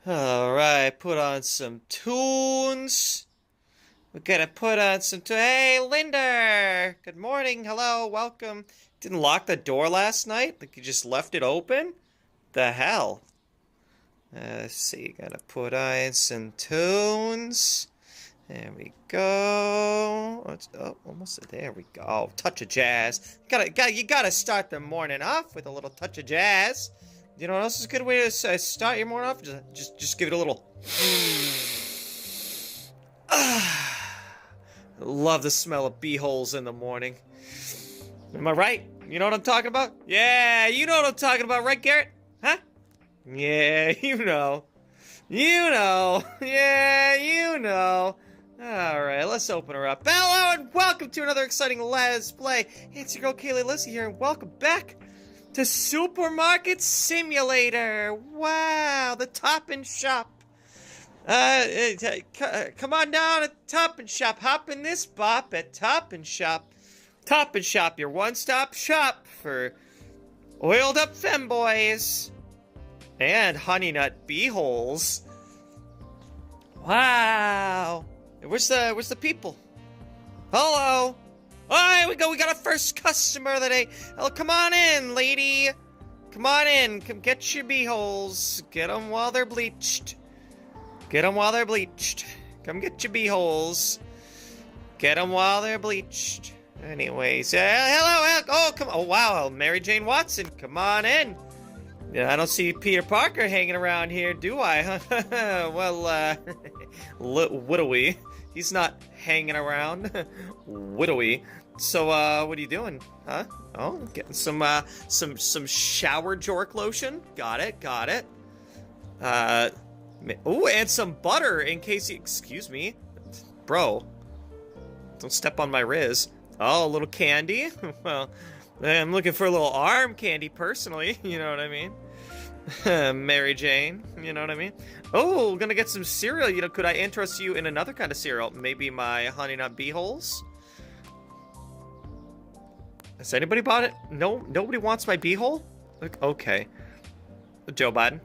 Alright, put on some tunes. We gotta put on some Hey, Linder! Good morning, hello, welcome. Didn't lock the door last night? Like you just left it open? The hell? Let's see, gotta put on some tunes. There we go. Oh, almost there we go. Oh, touch of jazz. You gotta start the morning off with a little touch of jazz. You know what else is a good way to start your morning off? Just give it a little. Love the smell of bee holes in the morning. Am I right? You know what I'm talking about? Yeah, you know what I'm talking about, right, Garrett? Huh? Yeah, you know. You know. Yeah, you know. Alright, let's open her up. Hello and welcome to another exciting Let's Play. It's your girl Kayleigh Alyssa here, and welcome back to Supermarket Simulator. Wow, the Top and Shop. Come on down at Top and Shop. Hop in this bop at Top and Shop. Top and Shop, your one-stop shop for oiled up femboys and honey nut bee holes. Wow. Where's the people? Hello. Oh, here we go. We got our first customer of the day. Oh, come on in, lady. Come on in. Come get your bee holes. Get them while they're bleached. Get them while they're bleached. Come get your bee holes. Get them while they're bleached. Anyways, hello. Oh, come on. Oh, wow. Mary Jane Watson. Come on in. Yeah, I don't see Peter Parker hanging around here, do I? Well, widowy. He's not hanging around. Widowy. So, what are you doing? Huh? Oh, getting some shower jork lotion. Got it. Oh, and some butter in case you, excuse me. Bro. Don't step on my Riz. Oh, a little candy? Well, I'm looking for a little arm candy personally, you know what I mean? Mary Jane, you know what I mean? Oh, gonna get some cereal. You know, could I interest you in another kind of cereal? Maybe my Honey Nut Bee Holes? Has anybody bought it? No, nobody wants my bee hole? Okay. Joe Biden.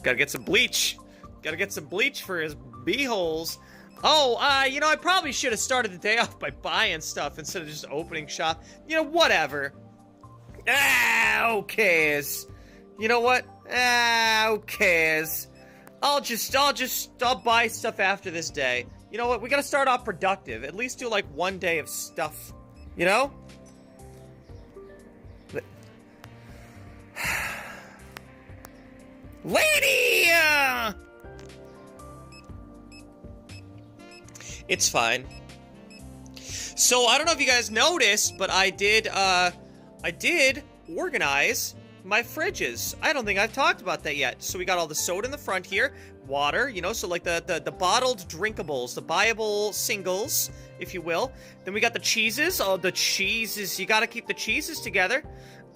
Gotta get some bleach. Gotta get some bleach for his bee holes. Oh, you know, I probably should have started the day off by buying stuff instead of just opening shop. You know, whatever. Who cares? You know what? Who cares? I'll buy stuff after this day. You know what? We gotta start off productive. At least do like one day of stuff. You know? Lady! It's fine. So, I don't know if you guys noticed, but I did organize my fridges. I don't think I've talked about that yet. So we got all the soda in the front here, water, you know, so like the bottled drinkables, the buyable singles, if you will. Then we got the cheeses. Oh, the cheeses, you gotta keep the cheeses together.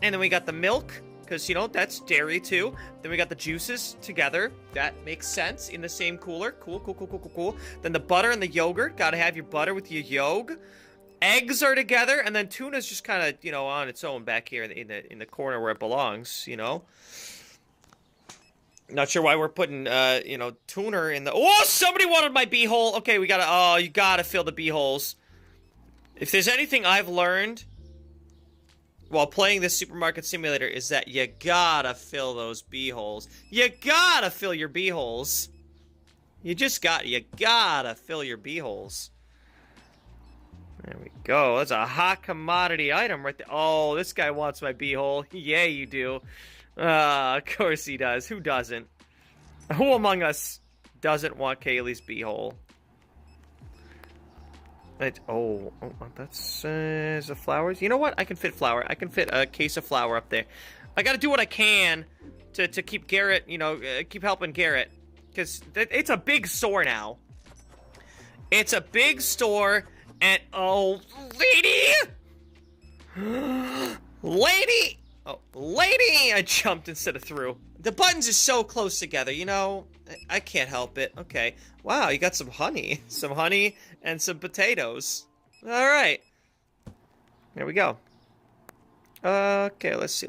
And then we got the milk, because, you know, that's dairy too. Then we got the juices together. That makes sense in the same cooler. Cool. Then the butter and the yogurt. Gotta have your butter with your yogurt. Eggs are together, and then tuna's just kind of, you know, on its own back here in the corner where it belongs, you know. Not sure why we're putting, you know, tuna in the... Oh, somebody wanted my bee hole. Okay, we gotta... Oh, you gotta fill the bee holes. If there's anything I've learned while playing this Supermarket Simulator is that you gotta fill those bee holes. You gotta fill your bee holes. You gotta fill your bee holes. There we go. That's a hot commodity item right there. Oh, this guy wants my bee hole. Yeah, you do. Of course he does. Who doesn't? Who among us doesn't want Kayleigh's bee hole? Oh, that's the flowers. You know what? I can fit flour. I can fit a case of flour up there. I gotta do what I can to keep Garrett, you know, keep helping Garrett. Because it's a big store now. It's a big store. And, oh, lady! Lady! Oh, lady! I jumped instead of threw. The buttons are so close together, you know? I can't help it. Okay. Wow, you got some honey. Some honey and some potatoes. Alright. There we go. Okay, let's see.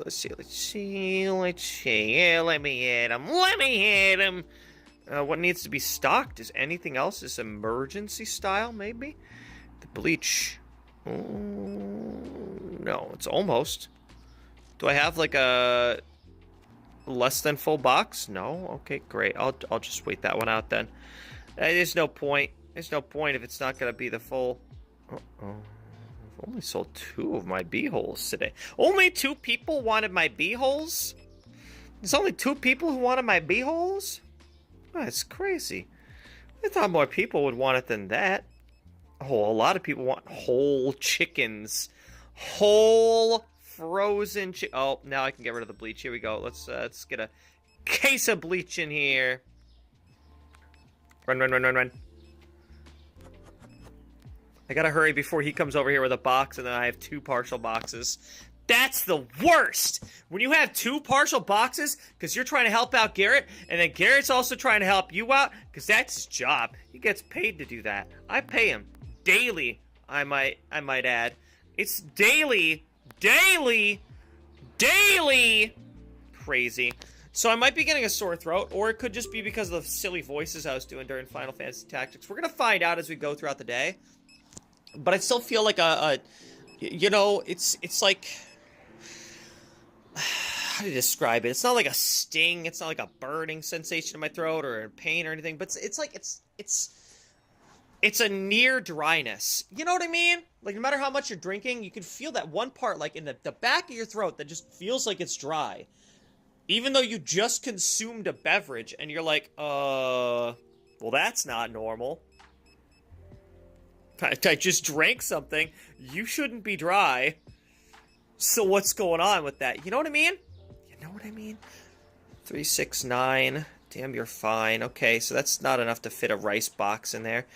Yeah, let me hit him. What needs to be stocked? Is anything else? Is emergency style, maybe? The bleach. Oh, no, it's almost. Do I have like a less than full box? No? Okay, great. I'll just wait that one out then. There's no point. There's no point if it's not going to be the full... Uh-oh. I've only sold 2 of my bee-holes today. Only 2 people wanted my bee-holes? There's only 2 people who wanted my bee-holes? Oh, that's crazy. I thought more people would want it than that. Oh, a lot of people want whole chickens. Whole frozen chicken. Oh, now I can get rid of the bleach. Here we go. Let's get a case of bleach in here. Run. I gotta hurry before he comes over here with a box, and then I have 2 partial boxes. That's the worst! When you have 2 partial boxes, because you're trying to help out Garrett, and then Garrett's also trying to help you out, because that's his job. He gets paid to do that. I pay him daily, I might add. It's daily! Crazy. So I might be getting a sore throat, or it could just be because of the silly voices I was doing during Final Fantasy Tactics. We're gonna find out as we go throughout the day. But I still feel like you know, it's like, how do you describe it? It's not like a sting. It's not like a burning sensation in my throat or pain or anything. But it's like it's a near dryness. You know what I mean? Like no matter how much you're drinking, you can feel that one part, like in the back of your throat, that just feels like it's dry, even though you just consumed a beverage, and you're like, well, that's not normal. I just drank something. You shouldn't be dry. So what's going on with that? You know what I mean? 369. Damn, you're fine. Okay, so that's not enough to fit a rice box in there.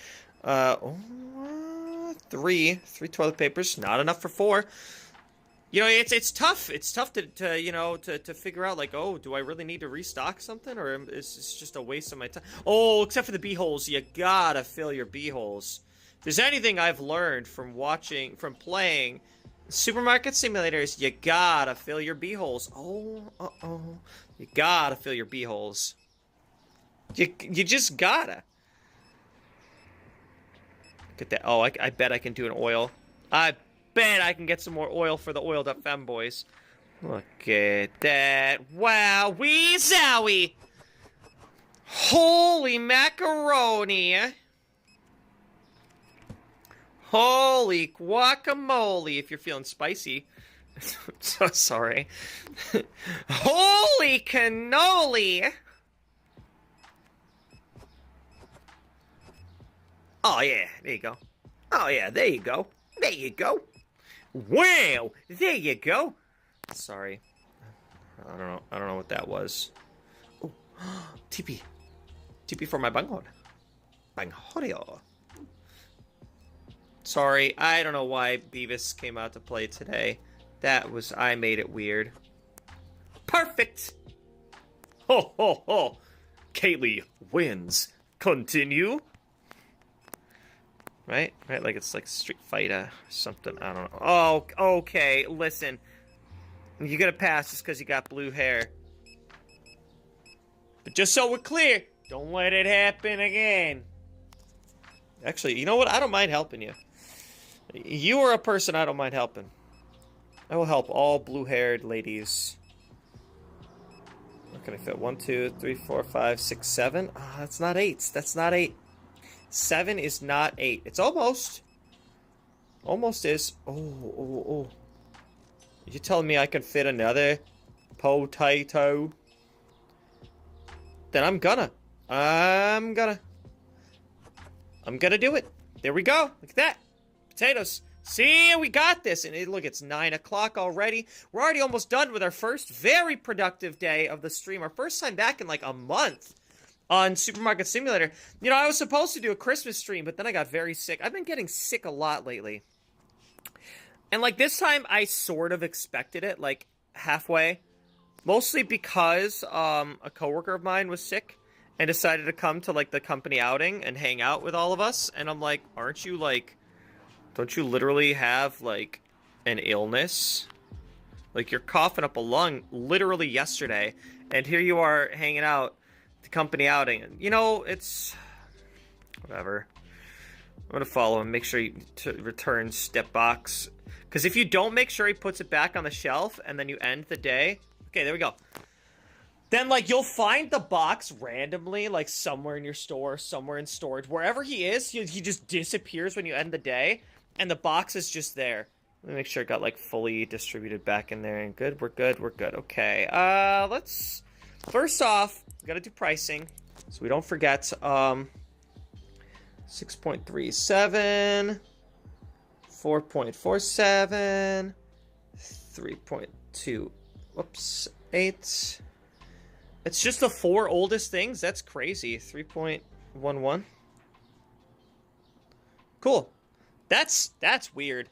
3 toilet papers. Not enough for 4. You know, it's tough. It's tough to you know, to figure out, like, oh, do I really need to restock something, or is this just a waste of my time? Oh, except for the bee holes. You gotta fill your bee holes. If there's anything I've learned from playing supermarket simulators, you gotta fill your bee holes. Oh, you gotta fill your bee holes. You just gotta. Look at that. Oh, I bet I can do an oil. I bet I can get some more oil for the oiled up femboys. Look at that. Wow, wee zowie. Holy macaroni. Holy guacamole, if you're feeling spicy. So sorry. Holy cannoli! Oh yeah, there you go. Oh yeah, there you go. There you go. Wow, there you go. Sorry. I don't know what that was. Oh, TP. TP for my banghorn. Banghorn. Sorry, I don't know why Beavis came out to play today. I made it weird. Perfect! Ho ho ho! Kayleigh wins. Continue. Right? Like it's like Street Fighter or something. I don't know. Oh, okay, listen. You gotta pass just because you got blue hair. But just so we're clear, don't let it happen again. Actually, you know what? I don't mind helping you. You are a person I don't mind helping. I will help all blue-haired ladies. What can I fit? 1, 2, 3, 4, 5, 6, 7. Ah, that's not 8. That's not 8. 7 is not 8. It's almost. Almost is. Oh. You telling me I can fit another potato? Then I'm gonna do it. There we go. Look at that. Potatoes. See, we got this. And look, it's 9 o'clock already. We're already almost done with our first very productive day of the stream. Our first time back in like a month on Supermarket Simulator. You know, I was supposed to do a Christmas stream, but then I got very sick. I've been getting sick a lot lately. And like this time, I sort of expected it, like halfway. Mostly because a coworker of mine was sick and decided to come to like the company outing and hang out with all of us. And I'm like, aren't you like... Don't you literally have, like, an illness? Like, you're coughing up a lung literally yesterday, and here you are hanging out, the company outing. You know, it's... whatever. I'm gonna follow him, make sure he returns step box. Because if you don't make sure he puts it back on the shelf, and then you end the day... Okay, there we go. Then, like, you'll find the box randomly, like, somewhere in your store, somewhere in storage. Wherever he is, he just disappears when you end the day, and the box is just there. Let me make sure it got, like, fully distributed back in there. And good, we're good, we're good. Okay, let's... First off, we gotta do pricing, so we don't forget. 6.37, 4.47, 3.2, whoops, 8. It's just the 4 oldest things? That's crazy. 3.11. Cool. That's weird.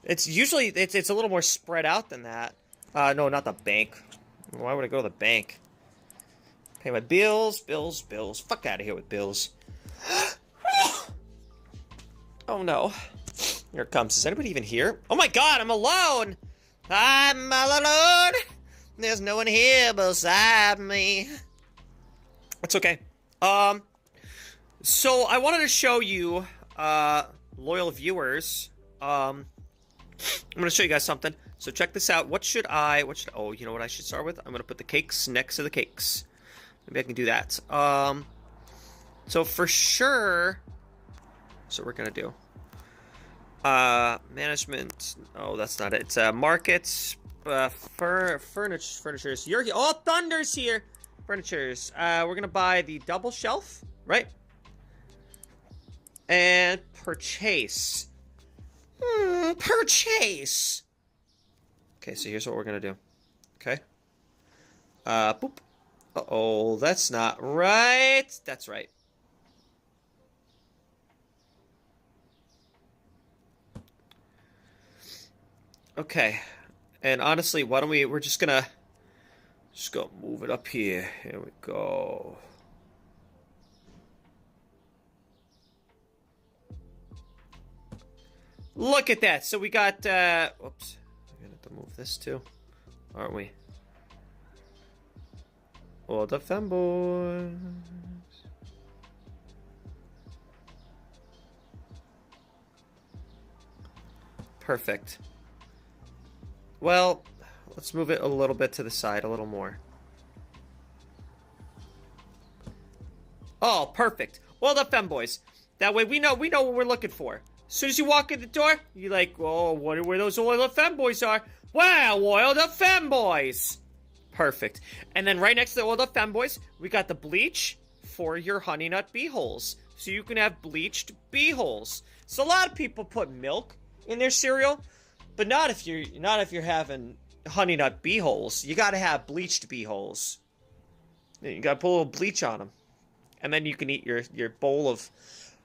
It's usually, it's a little more spread out than that. No, not the bank. Why would I go to the bank? Pay my bills. Fuck out of here with bills. Oh no. Here it comes. Is anybody even here? Oh my god, I'm alone! I'm all alone! There's no one here beside me. It's okay. So I wanted to show you, loyal viewers, I'm gonna show you guys something. So check this out. Oh, you know what I should start with? I'm gonna put the cakes next to the cakes. Maybe I can do that. So for sure, so we're gonna do, management. Oh, that's not it. It's, markets, furnitures. Oh, Thunder's here. Furnitures. We're gonna buy the double shelf, right? And purchase. Purchase. Okay, so here's what we're gonna do. Okay. Boop. Uh-oh, that's not right. That's right. Okay. And honestly, why don't we're just gonna go move it up here. Here we go. Look at that. So we got, whoops. We're gonna have to move this too, aren't we? All the femboys. Perfect. Well, let's move it a little bit to the side, a little more. Oh, perfect. Well, the femboys. That way we know what we're looking for. As soon as you walk in the door, you're like, oh, where those oil the femboys are. Wow, oil the femboys. Perfect. And then right next to the oil the femboys, we got the bleach for your honey nut bee holes. So you can have bleached bee holes. So a lot of people put milk in their cereal, but not if you're having honey nut bee holes. You gotta have bleached bee holes. You gotta put a little bleach on them. And then you can eat your bowl of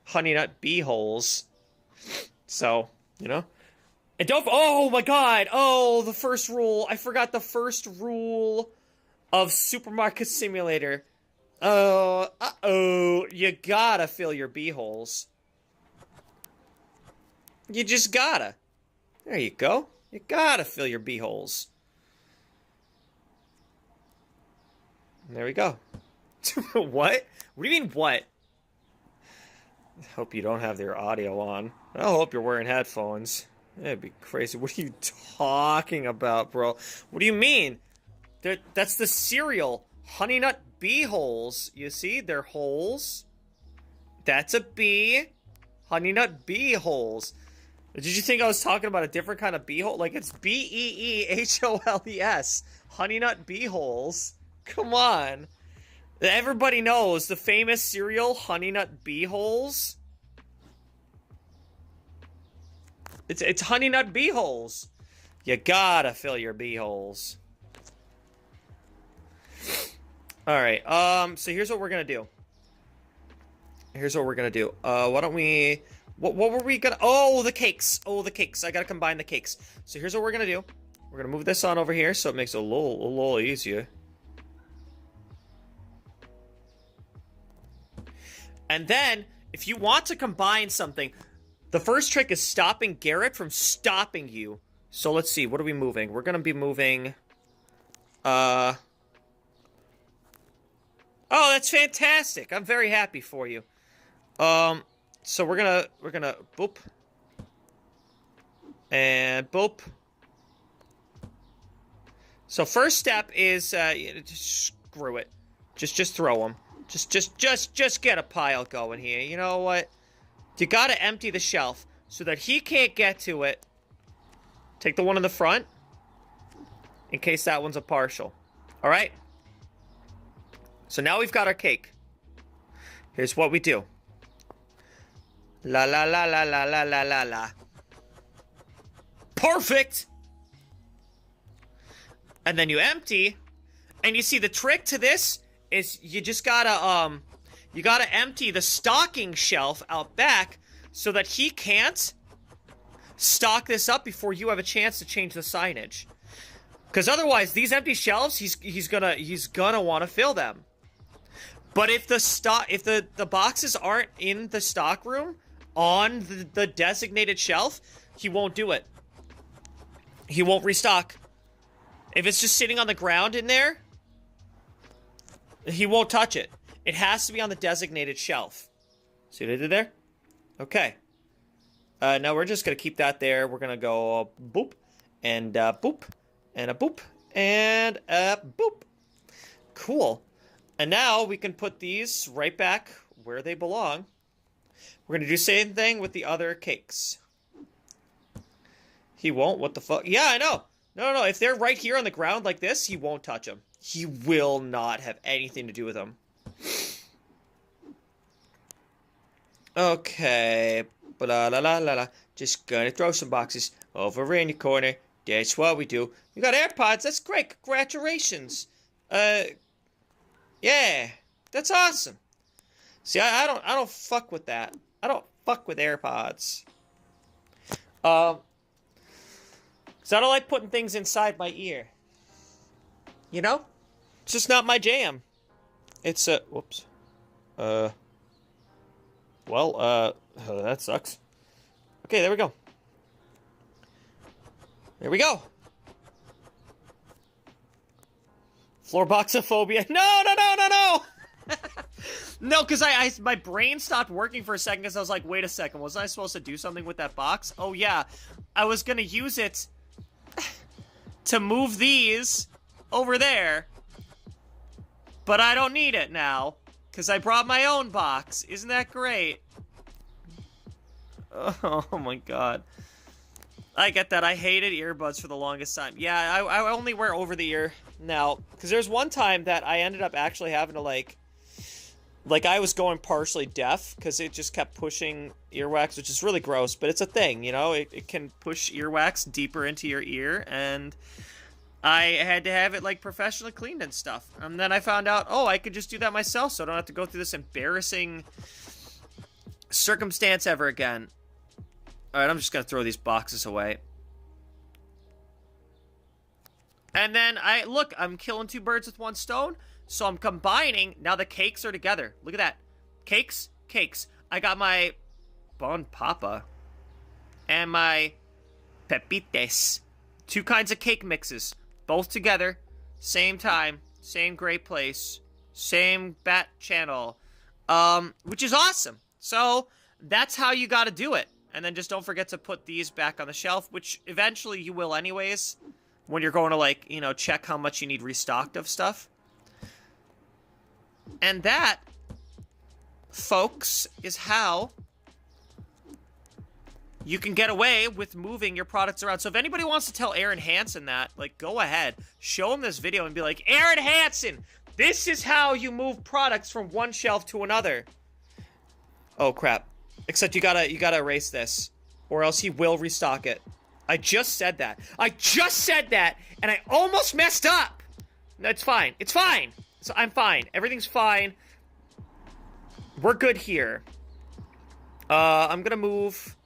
honey nut bee holes. So, you know. And don't, oh my god, oh, the first rule. I forgot the first rule of Supermarket Simulator. Oh, uh-oh, you gotta fill your bee holes. You just gotta. There you go. You gotta fill your bee holes. There we go. What? What do you mean, what? I hope you don't have your audio on. I hope you're wearing headphones. That'd be crazy. What are you talking about, bro? What do you mean? That's the cereal. Honey Nut Bee Holes. You see? They're holes. That's a bee. Honey Nut Bee Holes. Did you think I was talking about a different kind of bee hole? Like, it's B-E-E-H-O-L-E-S. Honey Nut Bee Holes. Come on. Everybody knows the famous cereal Honey Nut Bee Holes. It's Honey Nut Bee Holes. You gotta fill your bee holes. Alright, so here's what we're gonna do. Why don't we... What were we gonna... Oh, the cakes. Oh, the cakes. I gotta combine the cakes. So here's what we're gonna do. We're gonna move this on over here so it makes it a little easier. And then, if you want to combine something, the first trick is stopping Garrett from stopping you. So let's see, what are we moving? We're gonna be moving, oh, that's fantastic. I'm very happy for you. So we're gonna boop. And boop. So first step is, just screw it. Just throw them. Just get a pile going here. You know what? You gotta empty the shelf so that he can't get to it. Take the one in the front, in case that one's a partial. Alright? So now we've got our cake. Here's what we do. La la la la la la la la la. Perfect! And then you empty, and you see the trick to this is you just gotta, you gotta empty the stocking shelf out back so that he can't stock this up before you have a chance to change the signage. Because otherwise, these empty shelves, he's gonna want to fill them. But if the boxes aren't in the stock room on the designated shelf, he won't do it. He won't restock. If it's just sitting on the ground in there, he won't touch it. It has to be on the designated shelf. See what I did there? Okay. Now we're just going to keep that there. We're going to go boop, and boop, and a boop, and a boop. Cool. And now we can put these right back where they belong. We're going to do the same thing with the other cakes. He won't? What the fuck? Yeah, I know. No. If they're right here on the ground like this, he won't touch them. He will not have anything to do with them. Okay. Blah, la, la, la, la. Just gonna throw some boxes over in your corner. That's what we do. You got AirPods. That's great. Congratulations. Yeah. That's awesome. See, I don't fuck with that. I don't fuck with AirPods. So I don't like putting things inside my ear. You know? It's just not my jam. It's, whoops. Well, that sucks. Okay, there we go. There we go. Floorboxophobia. No! No, because my brain stopped working for a second because I was like, wait a second, wasn't I supposed to do something with that box? Oh, yeah. I was going to use it to move these over there. But I don't need it now because I brought my own box. Isn't that great? Oh, my God. I get that. I hated earbuds for the longest time. Yeah, I only wear over the ear now. Because there's one time that I ended up actually having to, like I was going partially deaf because it just kept pushing earwax, which is really gross, but it's a thing, you know? It can push earwax deeper into your ear, and I had to have it, like, professionally cleaned and stuff. And then I found out, oh, I could just do that myself, so I don't have to go through this embarrassing circumstance ever again. Alright, I'm just gonna throw these boxes away. And then I'm killing two birds with one stone. So I'm combining, now the cakes are together. Look at that. Cakes. I got my Bon Papa and my Pepites. Two kinds of cake mixes. Both together. Same time. Same great place. Same bat channel. Which is awesome. So that's how you gotta do it. And then just don't forget to put these back on the shelf, which eventually you will anyways. When you're going to, like, you know, check how much you need restocked of stuff. And that, folks, is how you can get away with moving your products around. So if anybody wants to tell Aaron Hansen that, like, go ahead. Show him this video and be like, Aaron Hansen, this is how you move products from one shelf to another. Oh, crap. Except you gotta erase this, or else he will restock it. I just said that. And I almost messed up. That's fine. It's fine. So I'm fine. Everything's fine. We're good here. I'm gonna move.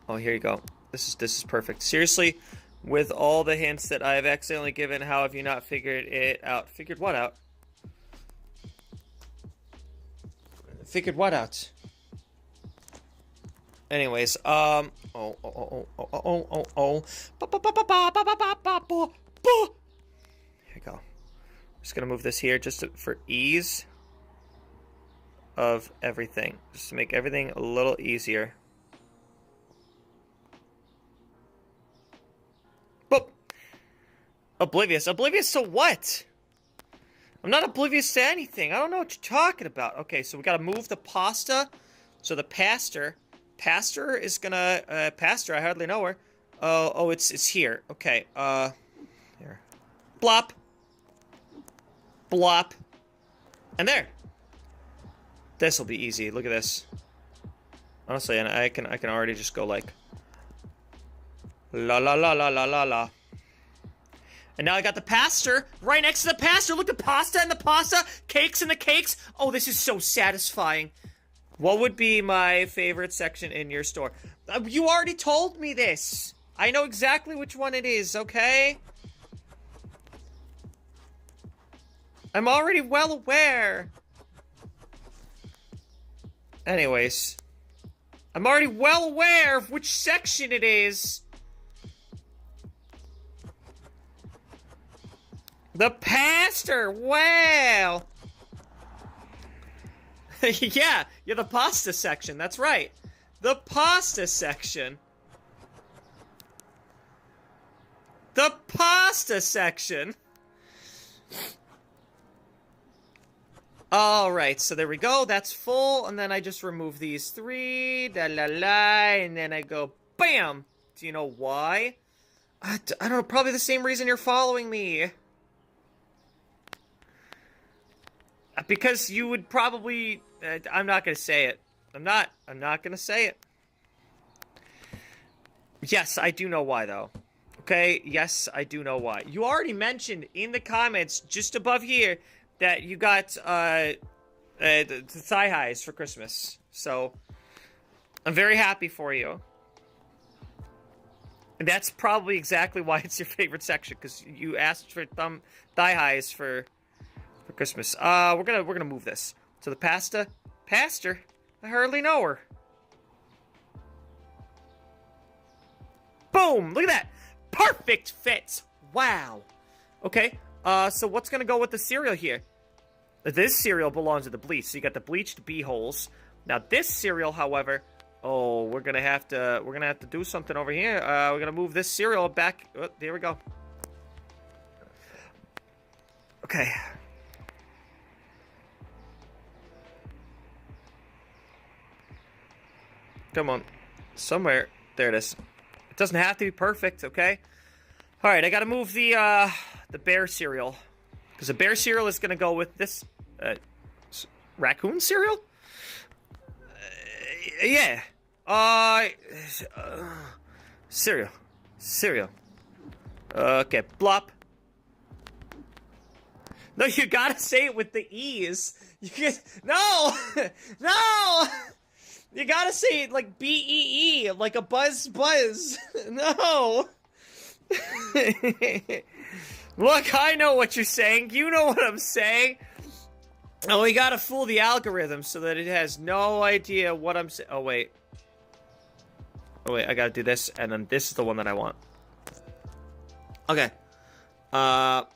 Oh, here you go. This is perfect. Seriously, with all the hints that I've accidentally given, how have you not figured it out? Figured what out? Figured what out? Anyways, oh. Here we go. Just gonna move this here just for ease of everything. Just to make everything a little easier. Boop! Oblivious. Oblivious to what? I'm not oblivious to anything. I don't know what you're talking about. Okay, so we gotta move the pasta. So the pastor is gonna, pastor, I hardly know her. Oh, it's here. Okay, here. Blop. Blop. And there. This'll be easy. Look at this. Honestly, and I can already just go like la la la la la la la. And now I got the pastor right next to the pastor. Look, the pasta and the pasta, cakes and the cakes. Oh, this is so satisfying. What would be my favorite section in your store? You already told me this. I know exactly which one it is, okay? I'm already well aware. Anyways. I'm already well aware of which section it is. The pastor! Wow! Yeah, you're the pasta section, that's right. The pasta section. The pasta section! Alright, so there we go, that's full, and then I just remove these three, da-la-la, and then I go BAM! Do you know why? I don't know, probably the same reason you're following me. Because you would probably... I'm not gonna say it. I'm not gonna say it. Yes, I do know why, though. Okay? Yes, I do know why. You already mentioned in the comments just above here that you got, the thigh highs for Christmas. So, I'm very happy for you. And that's probably exactly why it's your favorite section, because you asked for thigh highs for Christmas. We're gonna move this. So the pastor, I hardly know her. Boom! Look at that! Perfect fit! Wow! Okay, so what's gonna go with the cereal here? This cereal belongs to the bleach, so you got the bleached bee holes. Now this cereal, however, oh, we're gonna have to do something over here. We're gonna move this cereal back. Oh, there we go. Okay. Come on. Somewhere. There it is. It doesn't have to be perfect, okay? Alright, I gotta move the bear cereal. Because the bear cereal is gonna go with this, raccoon cereal? Yeah. Cereal. Cereal. Okay, blop. No, you gotta say it with the E's. You can... No! No! You gotta say it like B-E-E, like a buzz. No! Look, I know what you're saying. You know what I'm saying. Oh, we gotta fool the algorithm so that it has no idea what I'm saying. Oh, wait. Oh, wait, I gotta do this, and then this is the one that I want. Okay. Yeah.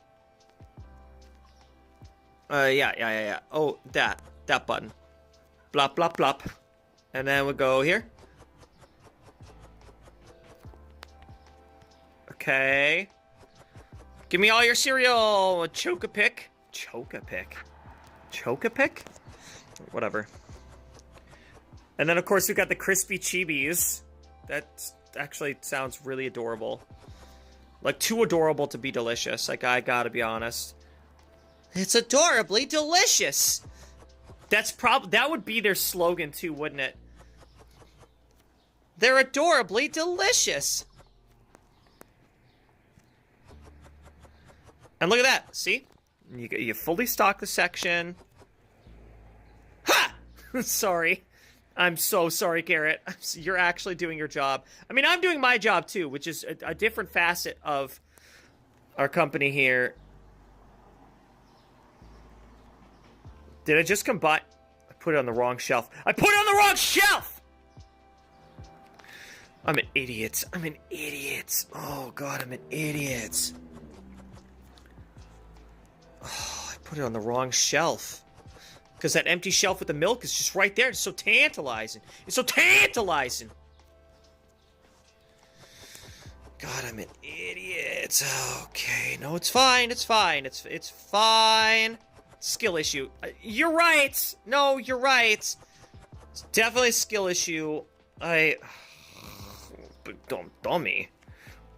Oh, that button. Blop, blop, blop. And then we'll go here. Okay. Give me all your cereal. Choke-a-pick. Choke-a-pick. Choke-a-pick? Whatever. And then, of course, we've got the crispy chibis. That actually sounds really adorable. Like, too adorable to be delicious. Like, I gotta be honest. It's adorably delicious! That would be their slogan, too, wouldn't it? They're adorably delicious! And look at that, see? You fully stock the section. Ha! Sorry. I'm so sorry, Garrett. You're actually doing your job. I mean, I'm doing my job, too, which is a different facet of our company here. Did I just combine? I put it on the wrong shelf. I put it on the wrong shelf! I'm an idiot. I'm an idiot. Oh, God, I'm an idiot. Oh, I put it on the wrong shelf. Because that empty shelf with the milk is just right there. It's so tantalizing. It's so tantalizing. God, I'm an idiot. Okay, no, it's fine. It's fine. It's fine. Skill issue. You're right. No, you're right. It's definitely a skill issue. Big dumb dummy.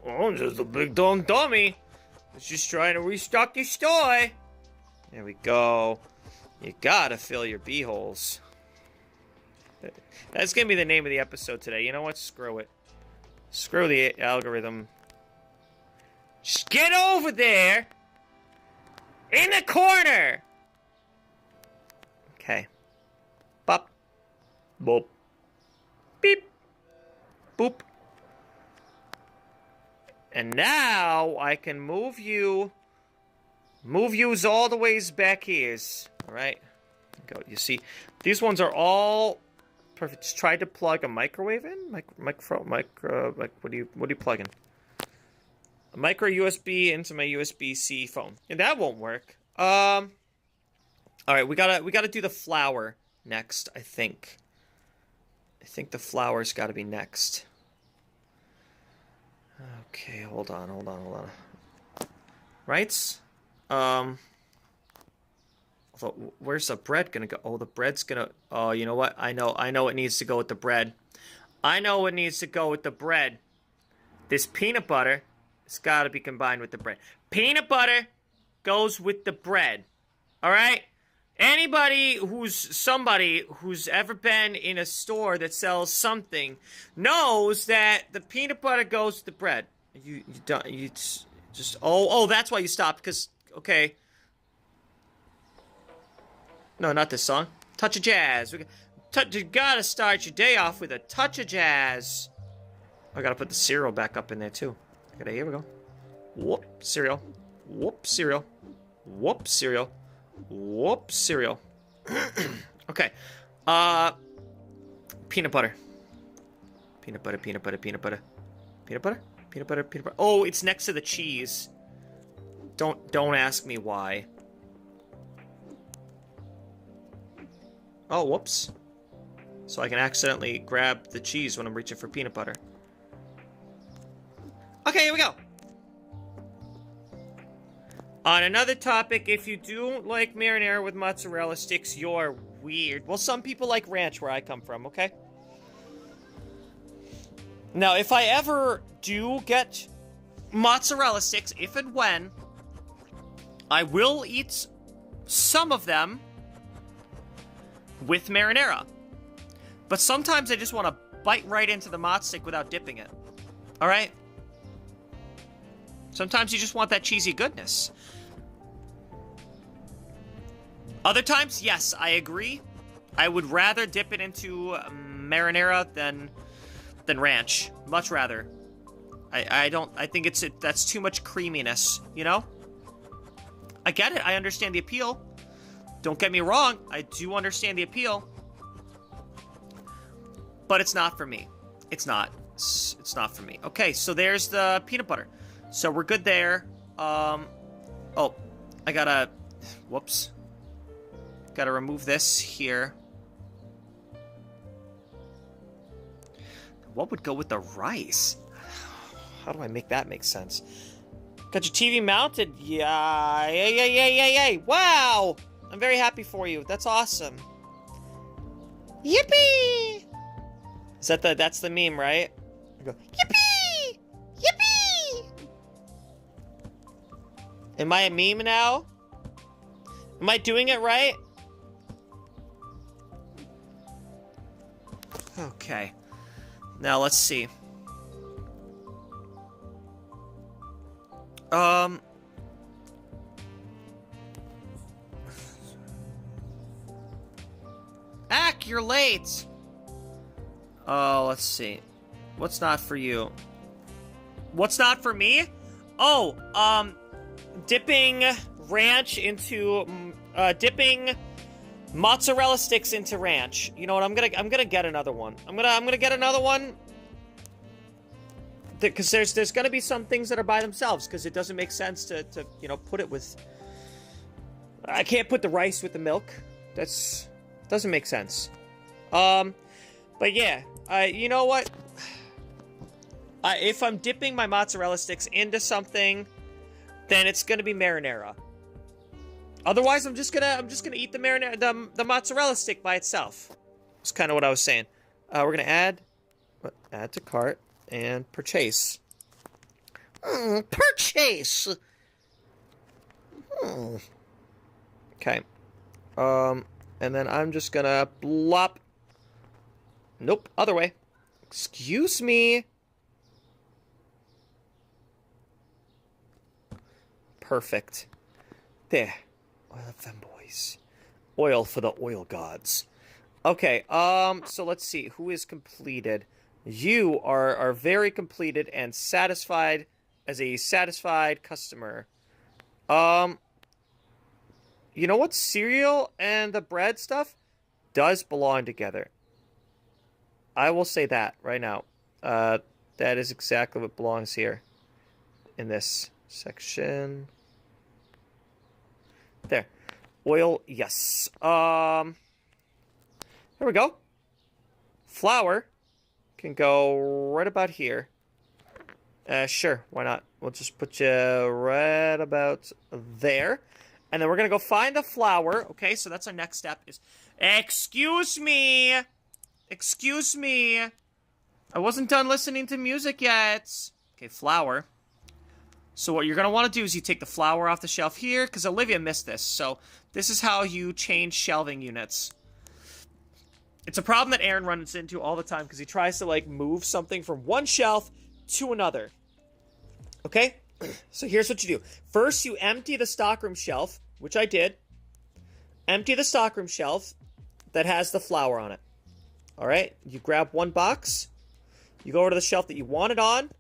Oh, I'm just a big dumb dummy. I was just trying to restock your store. There we go. You gotta fill your beeholes. That's gonna be the name of the episode today. You know what? Screw it. Screw the algorithm. Just get over there! In the corner! Okay. Bop. Boop. Beep. Boop. And now I can move you. Move yous all the ways back here. Alright. Go. You see, these ones are all perfect. Just tried to plug a microwave in? What are you plugging? A micro USB into my USB-C phone. And that won't work. Alright, we gotta do the flour next, I think. I think the flour's gotta be next. Okay, hold on. Right? Where's the bread gonna go? Oh, the bread's gonna... Oh, you know what? I know it needs to go with the bread. I know what needs to go with the bread. This peanut butter has got to be combined with the bread. Peanut butter goes with the bread. Alright? Anybody who's ever been in a store that sells something knows that the peanut butter goes with the bread. You just... Oh, that's why you stopped, because... Okay. No, not this song. Touch of jazz. You gotta start your day off with a touch of jazz. I gotta put the cereal back up in there, too. Okay, here we go. Whoop, cereal. Whoop, cereal. Whoop, cereal. Whoop, cereal. Okay. Peanut butter. Peanut butter, peanut butter, peanut butter. Peanut butter? Peanut butter, peanut butter. Oh, it's next to the cheese. Don't ask me why. Oh, whoops. So I can accidentally grab the cheese when I'm reaching for peanut butter. Okay, here we go. On another topic, if you don't like marinara with mozzarella sticks, you're weird. Well, some people like ranch where I come from, okay? Now, if I ever do get mozzarella sticks, if and when, I will eat some of them with marinara. But sometimes I just want to bite right into the mozz stick without dipping it. Alright? Sometimes you just want that cheesy goodness. Other times, yes, I agree. I would rather dip it into marinara than ranch. Much rather. I think that's too much creaminess, you know? I get it. I understand the appeal. Don't get me wrong. I do understand the appeal. But it's not for me. It's not. It's not for me. Okay, so there's the peanut butter. So we're good there. Oh, I gotta... Whoops. Gotta remove this here. What would go with the rice? How do I make that make sense? Got your TV mounted? Yeah. Yay. Wow! I'm very happy for you. That's awesome. Yippee! Is that's the meme, right? I go, yippee! Yippee! Am I a meme now? Am I doing it right? Okay. Now, let's see. Ack, you're late! Oh, let's see. What's not for you? What's not for me? Oh, dipping ranch into, dipping mozzarella sticks into ranch. You know what? I'm gonna get another one. I'm gonna get another one. Because there's going to be some things that are by themselves, because it doesn't make sense to you know, put it with... I can't put the rice with the milk. That's... doesn't make sense. But yeah, you know what? If I'm dipping my mozzarella sticks into something, then it's going to be marinara. Otherwise, I'm just gonna eat the marinara, the mozzarella stick by itself. That's kind of what I was saying. We're gonna add to cart and purchase. Purchase. Okay. And then I'm just gonna blop. Nope, other way. Excuse me. Perfect. There. Oil of them boys. Oil for the oil gods. Okay, so let's see. Who is completed? You are very completed and satisfied as a satisfied customer. You know what? Cereal and the bread stuff does belong together. I will say that right now. That is exactly what belongs here. In this section. There. Oil, yes. Here we go. Flour can go right about here. Sure, why not? We'll just put you right about there. And then we're going to go find the flour. Okay, so that's our next step is... Excuse me! Excuse me! I wasn't done listening to music yet. Okay, flour. So what you're going to want to do is you take the flour off the shelf here, because Olivia missed this. So this is how you change shelving units. It's a problem that Aaron runs into all the time, because he tries to, like, move something from one shelf to another. Okay? So here's what you do. First, you empty the stockroom shelf, which I did. Empty the stockroom shelf that has the flour on it. Alright? You grab one box. You go over to the shelf that you want it on.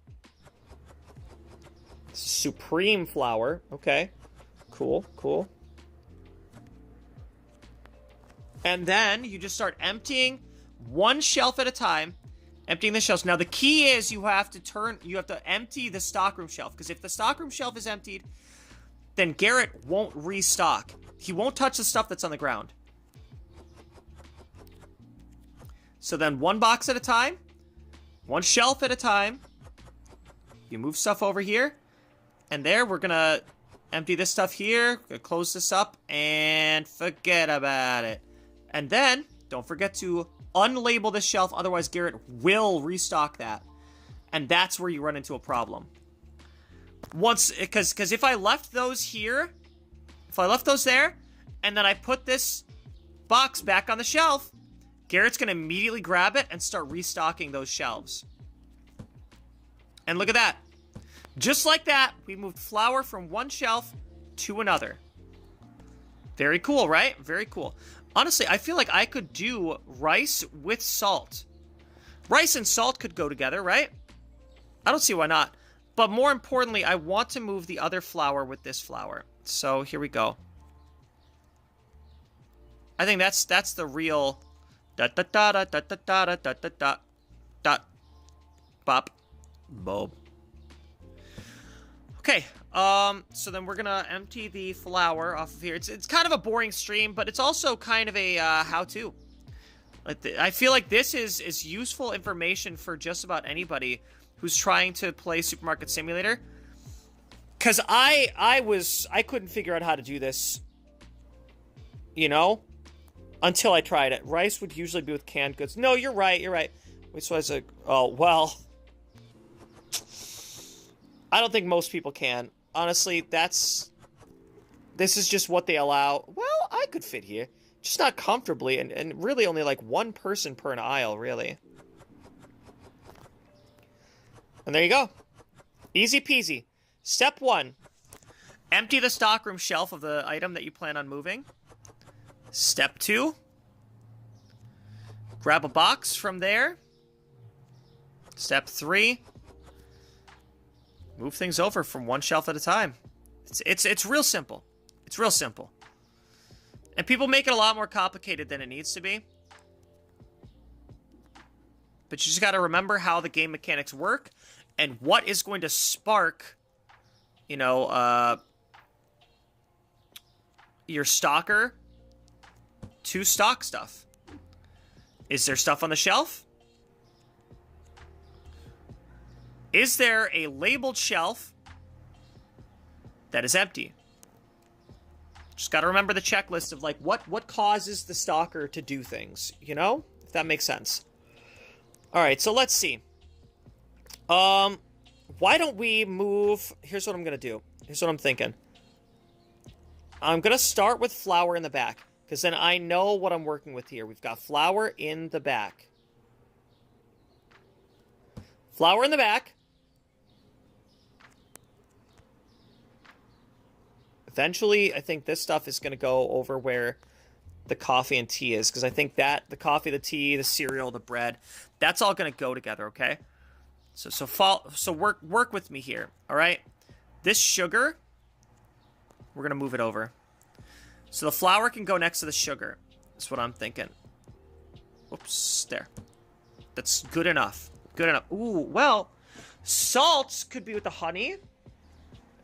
Supreme flour. Okay. Cool, cool. And then you just start emptying one shelf at a time. Emptying the shelves. Now the key is you have to empty the stockroom shelf. Because if the stockroom shelf is emptied, then Garrett won't restock. He won't touch the stuff that's on the ground. So then one box at a time. One shelf at a time. You move stuff over here. And there, we're gonna empty this stuff here. Gonna close this up and forget about it. And then, don't forget to unlabel this shelf, otherwise Garrett will restock that. And that's where you run into a problem. Because if I left those here, if I left those there, and then I put this box back on the shelf, Garrett's gonna immediately grab it and start restocking those shelves. And look at that. Just like that, we moved flour from one shelf to another. Very cool, right? Very cool. Honestly, I feel like I could do rice with salt. Rice and salt could go together, right? I don't see why not. But more importantly, I want to move the other flour with this flour. So here we go. I think that's the real dot dot dot dot dot dot dot dot dot dot dot bop bob. Okay, so then we're gonna empty the flour off of here. It's kind of a boring stream, but it's also kind of a how-to. I feel like this is useful information for just about anybody who's trying to play Supermarket Simulator. Cause I couldn't figure out how to do this, you know, until I tried it. Rice would usually be with canned goods. No, you're right. Wait, so I was like, oh well. I don't think most people can. Honestly, this is just what they allow. Well, I could fit here. Just not comfortably, and really only like one person per an aisle, really. And there you go. Easy peasy. Step 1. Empty the stockroom shelf of the item that you plan on moving. Step 2. Grab a box from there. Step 3. Move things over from one shelf at a time. It's real simple. It's real simple. And people make it a lot more complicated than it needs to be. But you just gotta remember how the game mechanics work. And what is going to spark, you know, your stalker to stock stuff? Is there stuff on the shelf? Is there a labeled shelf that is empty? Just got to remember the checklist of, like, what causes the stalker to do things, you know? If that makes sense. All right, so let's see. Why don't we move... Here's what I'm going to do. Here's what I'm thinking. I'm going to start with flour in the back, because then I know what I'm working with here. We've got flour in the back. Flour in the back. Eventually, I think this stuff is going to go over where the coffee and tea is, because I think that the coffee, the tea, the cereal, the bread, that's all going to go together, okay? So work with me here, all right? This sugar, we're going to move it over. So the flour can go next to the sugar. That's what I'm thinking. Oops, there. That's good enough. Good enough. Ooh, well, salt could be with the honey.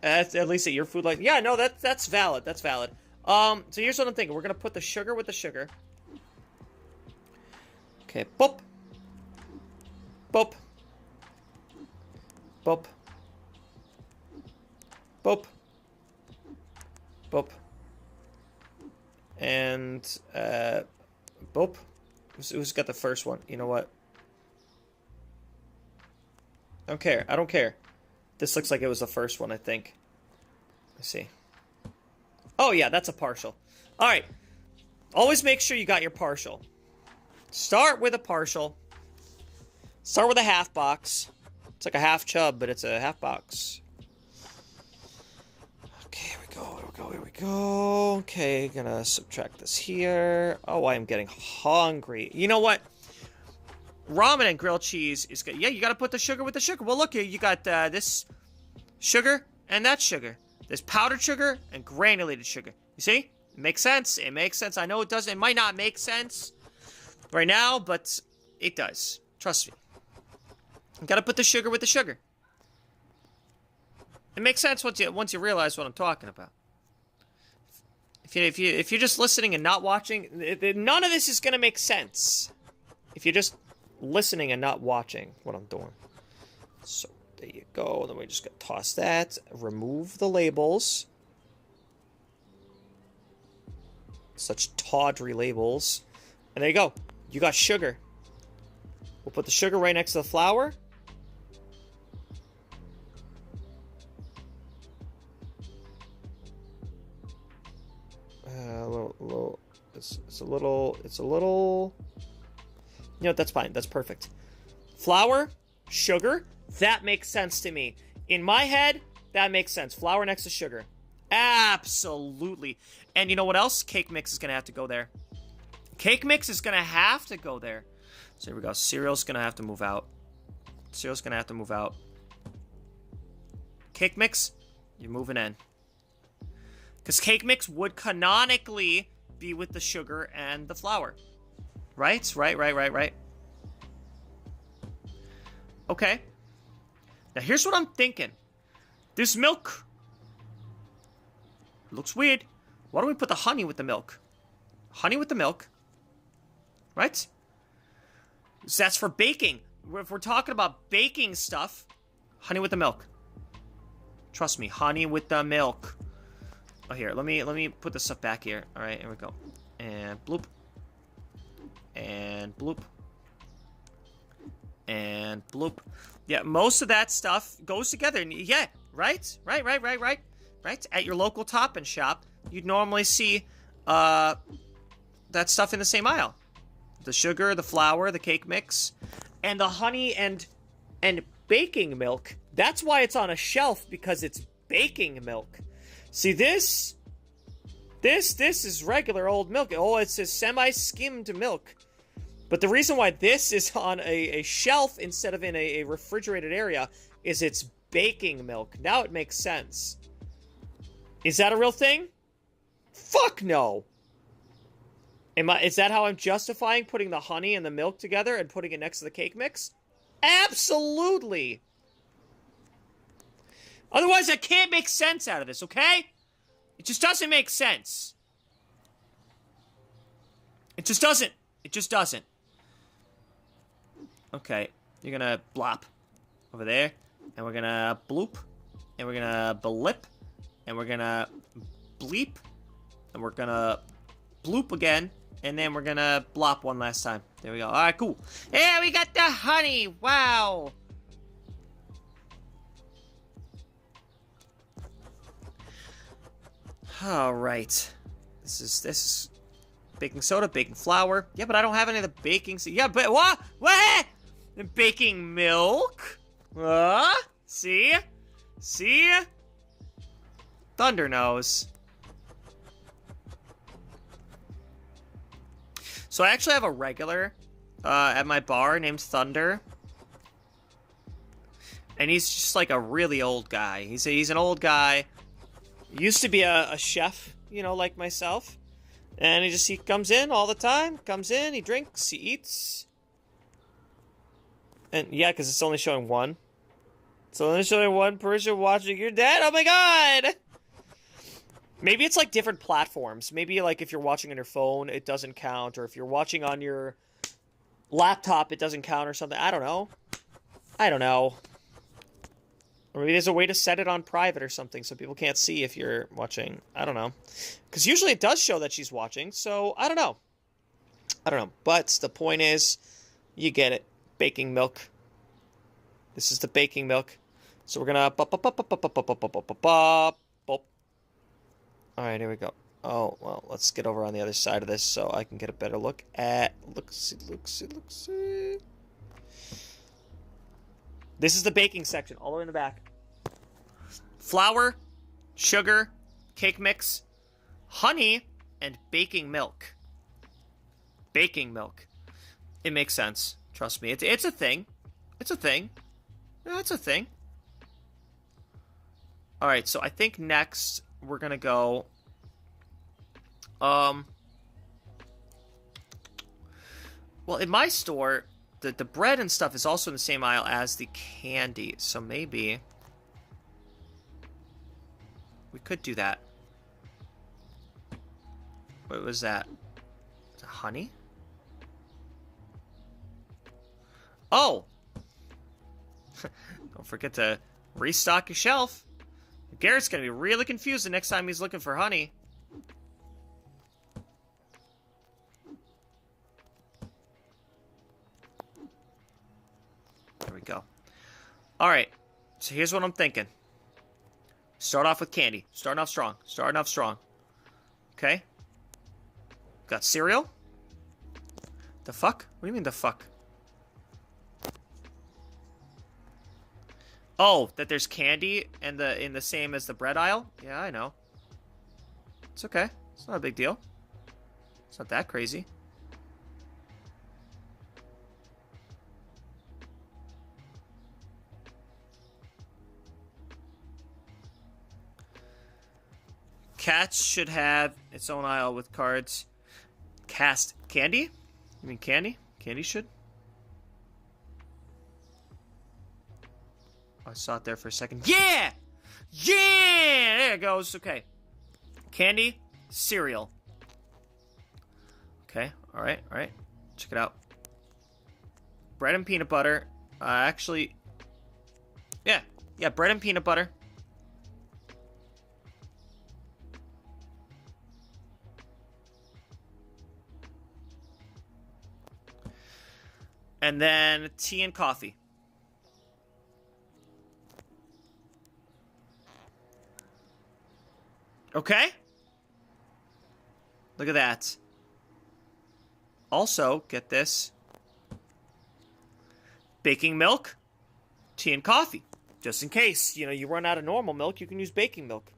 At least at your food line. Yeah, no, that's valid. That's valid. So here's what I'm thinking. We're going to put the sugar with the sugar. Okay, boop. Boop. Boop. Boop. Boop. And, boop. Who's got the first one? You know what? I don't care. I don't care. This looks like it was the first one, I think. Let's see. Oh, yeah, that's a partial. All right. Always make sure you got your partial. Start with a partial. Start with a half box. It's like a half chub, but it's a half box. Okay, here we go, here we go, here we go. Okay, gonna subtract this here. Oh, I am getting hungry. You know what? Ramen and grilled cheese is good. Yeah, you gotta put the sugar with the sugar. Well, look here, you got this sugar and that sugar. There's powdered sugar and granulated sugar. You see? It makes sense. It makes sense. I know it doesn't. It might not make sense right now, but it does. Trust me. You gotta put the sugar with the sugar. It makes sense once you realize what I'm talking about. If you're just listening and not watching, none of this is gonna make sense. If you're just listening and not watching what I'm doing. So there you go. Then we just gotta toss that. Remove the labels. Such tawdry labels. And there you go. You got sugar. We'll put the sugar right next to the flour. It's a little. You know, that's fine. That's perfect. Flour, sugar. That makes sense to me. In my head, that makes sense. Flour next to sugar. Absolutely. And you know what else? Cake mix is gonna have to go there. Cake mix is gonna have to go there. So here we go. Cereal's gonna have to move out. Cereal's gonna have to move out. Cake mix, you're moving in. Because cake mix would canonically be with the sugar and the flour. Right? Right. Okay. Now here's what I'm thinking. This milk looks weird. Why don't we put the honey with the milk? Honey with the milk. Right? So that's for baking. If we're talking about baking stuff, honey with the milk. Trust me, honey with the milk. Oh, here, let me put this stuff back here. All right, here we go. And bloop. And bloop. And bloop. Yeah, most of that stuff goes together. Yeah, right? Right? At your local Top and Shop, you'd normally see that stuff in the same aisle. The sugar, the flour, the cake mix, and the honey and baking milk. That's why it's on a shelf, because it's baking milk. See, this is regular old milk. Oh, it's a semi-skimmed milk. But the reason why this is on a shelf instead of in a refrigerated area is it's baking milk. Now it makes sense. Is that a real thing? Fuck no. Is that how I'm justifying putting the honey and the milk together and putting it next to the cake mix? Absolutely. Otherwise, I can't make sense out of this, okay? It just doesn't make sense. It just doesn't. It just doesn't. Okay, you're gonna blop over there, and we're gonna bloop, and we're gonna blip, and we're gonna bleep, and we're gonna bloop again, and then we're gonna blop one last time. There we go. All right, cool. Yeah, we got the honey. Wow. All right. This is baking soda, baking flour. Yeah, but I don't have any of the baking. Yeah, but what? What? Baking milk? See? See? Thunder knows. So I actually have a regular at my bar named Thunder. And he's just like a really old guy. He's an old guy. Used to be a chef, you know, like myself. And he comes in all the time. Comes in, he drinks, he eats. And yeah, because it's only showing one. It's only showing one person watching your dad. Oh my god! Maybe it's like different platforms. Maybe like if you're watching on your phone, it doesn't count. Or if you're watching on your laptop, it doesn't count or something. I don't know. I don't know. Or maybe there's a way to set it on private or something so people can't see if you're watching. I don't know. Because usually it does show that she's watching, so I don't know. I don't know. But the point is, you get it. Baking milk. This is the baking milk. So we're gonna Alright, here we go. Oh, well, let's get over on the other side of this so I can get a better look at... Look-see. This is the baking section, all the way in the back. Flour, sugar, cake mix, honey, and baking milk. Baking milk. It makes sense. Trust me. It's a thing. It's a thing. Yeah, it's a thing. Alright, so I think next we're gonna go... Well, in my store, the bread and stuff is also in the same aisle as the candy. So maybe... we could do that. What was that? Is it honey? Oh! Don't forget to restock your shelf. Garrett's gonna be really confused the next time he's looking for honey. There we go. Alright, so here's what I'm thinking. Start off with candy. Starting off strong. Starting off strong. Okay? Got cereal? The fuck? What do you mean the fuck? Oh, that there's candy in the same as the bread aisle? Yeah, I know. It's okay. It's not a big deal. It's not that crazy. Cats should have its own aisle with cards. Cast candy? You mean candy? Candy should? I saw it there for a second. Yeah! Yeah! There it goes. Okay. Candy, cereal. Okay. Alright, alright. Check it out. Bread and peanut butter. Actually... yeah. Yeah, bread and peanut butter. And then tea and coffee. Okay? Look at that. Also, get this. Baking milk, tea and coffee. Just in case, you know, you run out of normal milk, you can use baking milk.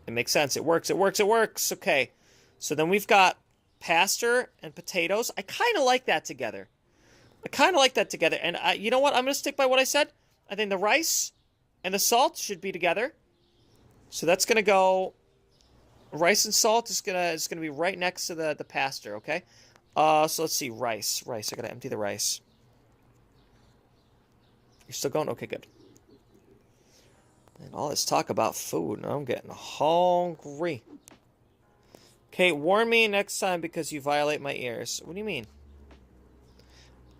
It makes sense. It works, it works, it works. Okay. So then we've got pasta and potatoes. I kind of like that together. And you know what? I'm going to stick by what I said. I think the rice and the salt should be together. So that's going to go... rice and salt is gonna be right next to the pasta, okay? So let's see. Rice. I gotta empty the rice. You're still going? Okay, good. And all this talk about food, and I'm getting hungry. Okay, warn me next time because you violate my ears. What do you mean?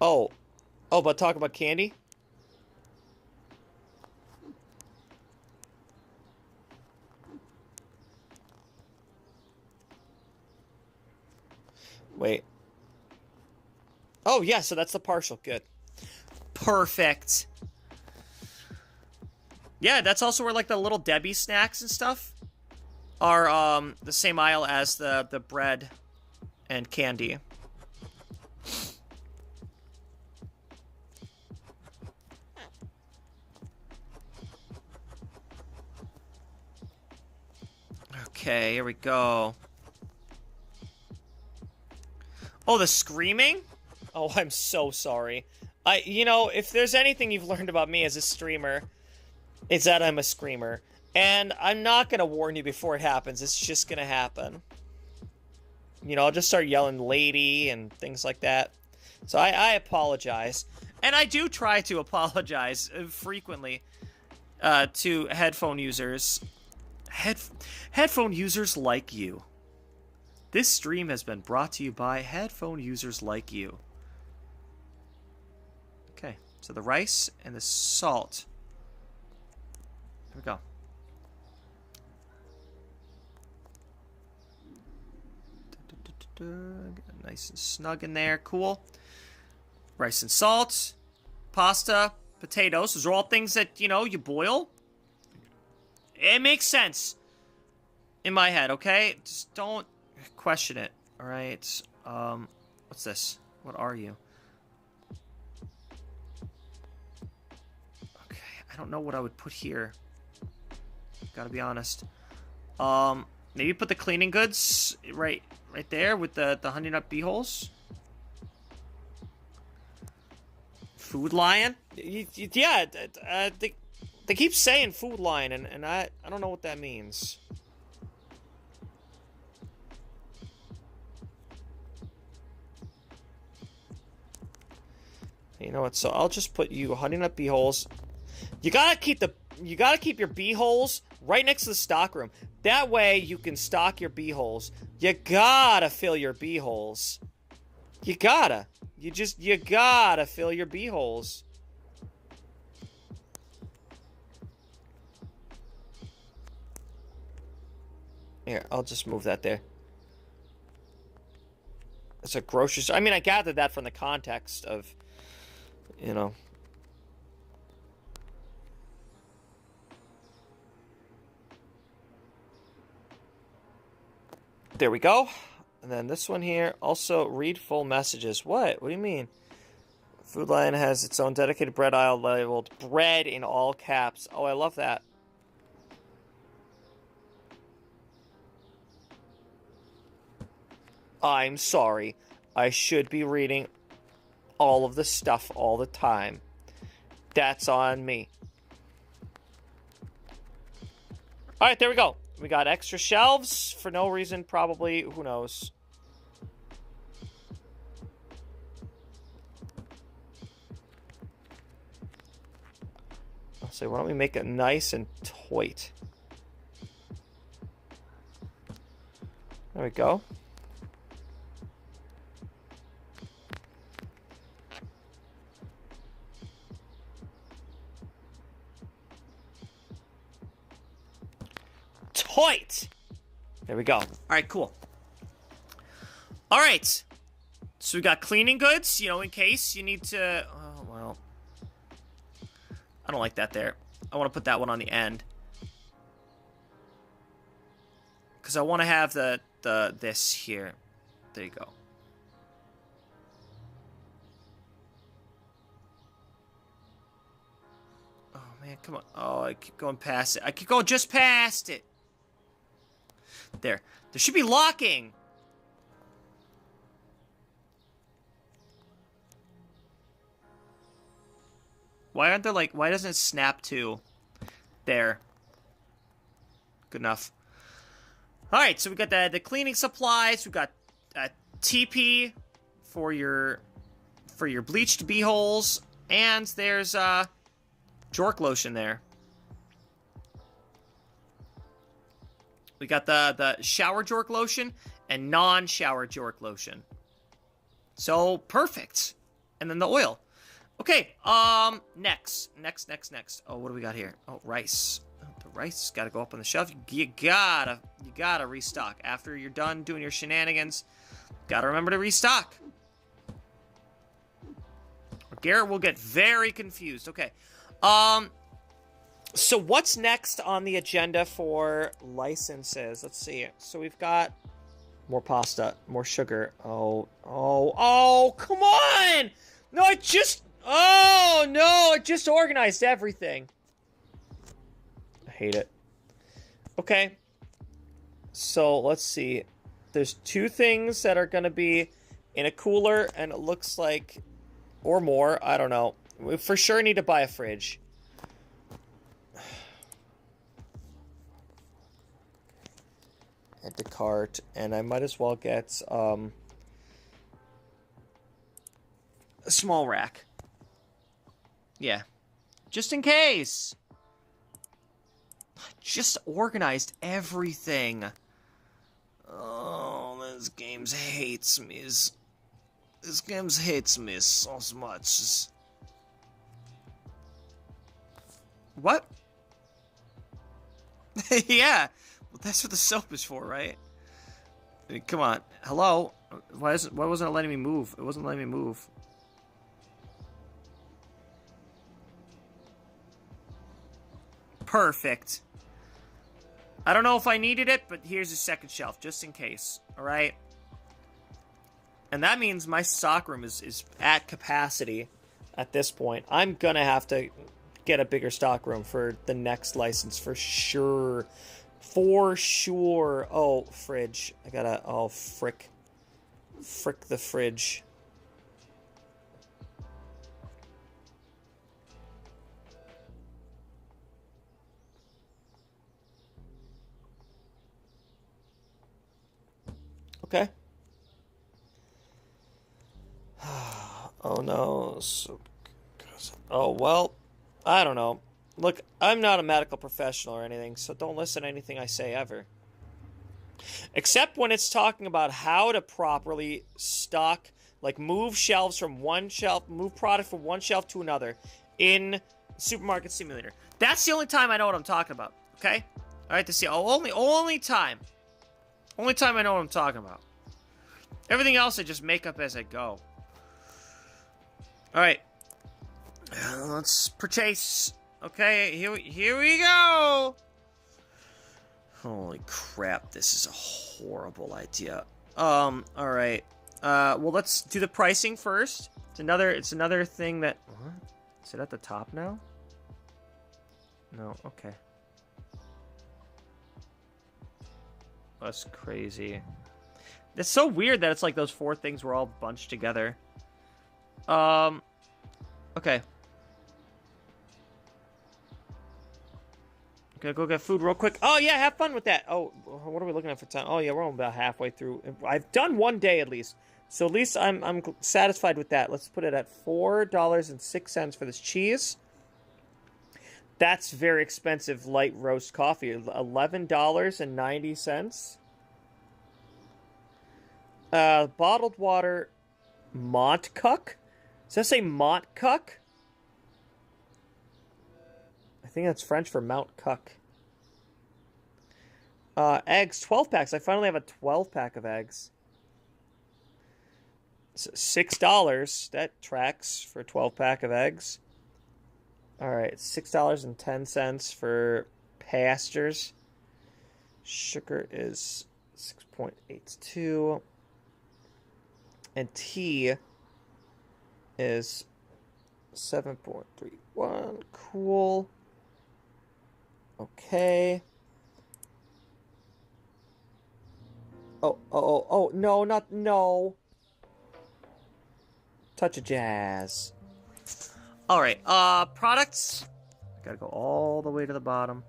Oh. Oh, but talk about candy? Wait. Oh, yeah, so that's the partial. Good. Perfect. Yeah, that's also where, like, the Little Debbie snacks and stuff are, the same aisle as the bread and candy. Okay, here we go. Oh, the screaming? Oh, I'm so sorry. You know, if there's anything you've learned about me as a streamer, it's that I'm a screamer. And I'm not gonna warn you before it happens, it's just gonna happen. You know, I'll just start yelling lady and things like that. So I apologize. And I do try to apologize frequently to headphone users. Headphone users like you. This stream has been brought to you by headphone users like you. Okay, so the rice and the salt. Here we go. Nice and snug in there. Cool. Rice and salt. Pasta. Potatoes. Those are all things that, you know, you boil. It makes sense in my head, okay? Just don't question it, alright? What's this? What are you? Okay, I don't know what I would put here. Gotta be honest. Maybe put the cleaning goods right there with the Honey Nut Beeholes. Food Lion? Yeah, they keep saying Food Lion, and I don't know what that means. You know what? So I'll just put you Honey Nut Beeholes. You gotta keep your beeholes right next to the stock room. That way you can stock your beeholes. You gotta fill your beeholes. You gotta. You gotta fill your beeholes. Here, I'll just move that there. It's a grocery store. I mean, I gathered that from the context of, you know. There we go. And then this one here, also read full messages. What? What do you mean? Food Lion has its own dedicated bread aisle labeled bread in all caps. Oh, I love that. I'm sorry. I should be reading all of the stuff all the time. That's on me. Alright, there we go. We got extra shelves for no reason, probably. Who knows? I'll say, why don't we make it nice and tight? There we go. Tight! There we go. Alright, cool. Alright. So we got cleaning goods, you know, in case you need to... Oh, well. I don't like that there. I want to put that one on the end. Because I want to have this here. There you go. Oh, man, come on. Oh, I keep going past it. I keep going just past it. There. There should be locking. Why aren't there, like, why doesn't it snap to? There. Good enough. Alright, so we got the cleaning supplies. We got TP for your bleached bee holes. And there's Jork lotion there. We got the shower jork lotion and non-shower jork lotion. So, perfect. And then the oil. Okay, next. Oh, what do we got here? Oh, rice. Oh, the rice gotta go up on the shelf. You gotta restock. After you're done doing your shenanigans, gotta remember to restock. Or Garrett will get very confused. Okay, so what's next on the agenda for licenses? Let's see. So we've got more pasta, more sugar. Oh, come on! No, I just organized everything. I hate it. Okay. So, let's see. There's 2 things that are going to be in a cooler, and it looks like, or more, I don't know. We for sure need to buy a fridge. Add to cart, and I might as well get, a small rack. Yeah. Just in case. Just organized everything. Oh, this game hates me. This game hates me so much. What? Yeah. Well, that's what the soap is for, right? I mean, come on. Hello? Why wasn't it letting me move? It wasn't letting me move. Perfect. I don't know if I needed it, but here's a second shelf, just in case. Alright? And that means my stockroom is at capacity at this point. I'm gonna have to get a bigger stockroom for the next license, for sure. For sure. Oh, fridge. I gotta... Oh, frick. Frick the fridge. Okay. Oh no. So, oh well. I don't know. Look, I'm not a medical professional or anything, so don't listen to anything I say ever. Except when it's talking about how to properly stock, like move shelves from one shelf, move product from one shelf to another in Supermarket Simulator. That's the only time I know what I'm talking about. Okay? Alright, to see. Only time. Only time I know what I'm talking about. Everything else I just make up as I go. Alright. Let's purchase. Okay, here we go! Holy crap, this is a horrible idea. Alright. Well, let's do the pricing first. It's another thing that... What? Is it at the top now? No, okay. That's crazy. It's so weird that it's like those 4 things were all bunched together. Okay. Gonna go get food real quick. Oh, yeah, have fun with that. Oh, what are we looking at for time? Oh, yeah, we're about halfway through. I've done 1 day at least. So at least I'm satisfied with that. Let's put it at $4.06 for this cheese. That's very expensive light roast coffee. $11.90. Bottled water, Montcuck? Does that say Montcuck? I think that's French for Mount Cuck. Eggs, 12 packs. I finally have a 12-pack of eggs. So $6. That tracks for a 12-pack of eggs. Alright, $6.10 for pastures. Sugar is 6.82. And tea is 7.31. Cool. Okay. Oh, no, no. Touch of jazz. Alright, products. Gotta go all the way to the bottom.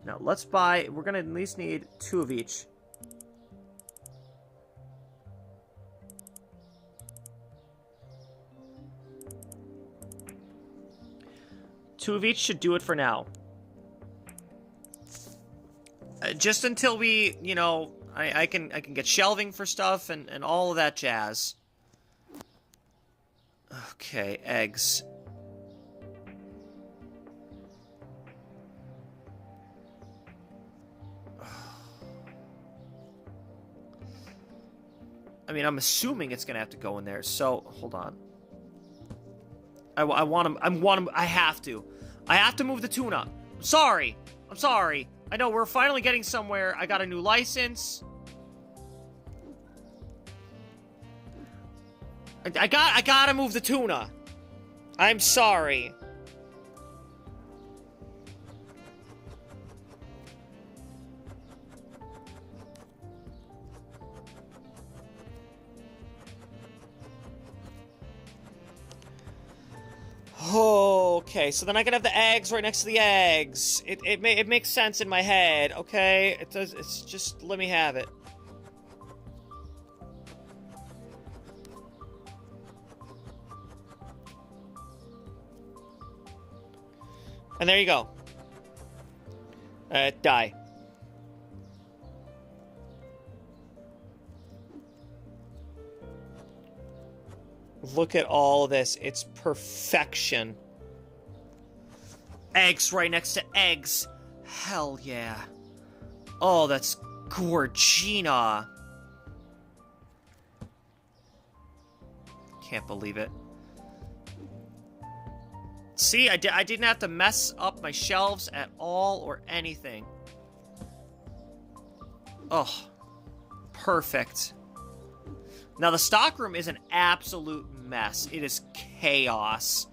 Now, let's buy... We're gonna at least need 2 of each. Two of each should do it for now. just until we, you know, I can get shelving for stuff and all of that jazz. Okay, eggs. I mean, I'm assuming it's gonna have to go in there. So hold on. I want him. I have to. I have to move the tuna. I'm sorry. I'm sorry. I know we're finally getting somewhere. I got a new license. I gotta move the tuna. I'm sorry. Okay, so then I can have the eggs right next to the eggs. It makes sense in my head, okay? It does. It's just let me have it. And there you go. Die. Look at all of this. It's perfection. Eggs right next to eggs. Hell yeah. Oh, that's gorgina. Can't believe it. See, I didn't have to mess up my shelves at all or anything. Oh, perfect. Now, the stockroom is an absolute mess. It is chaos.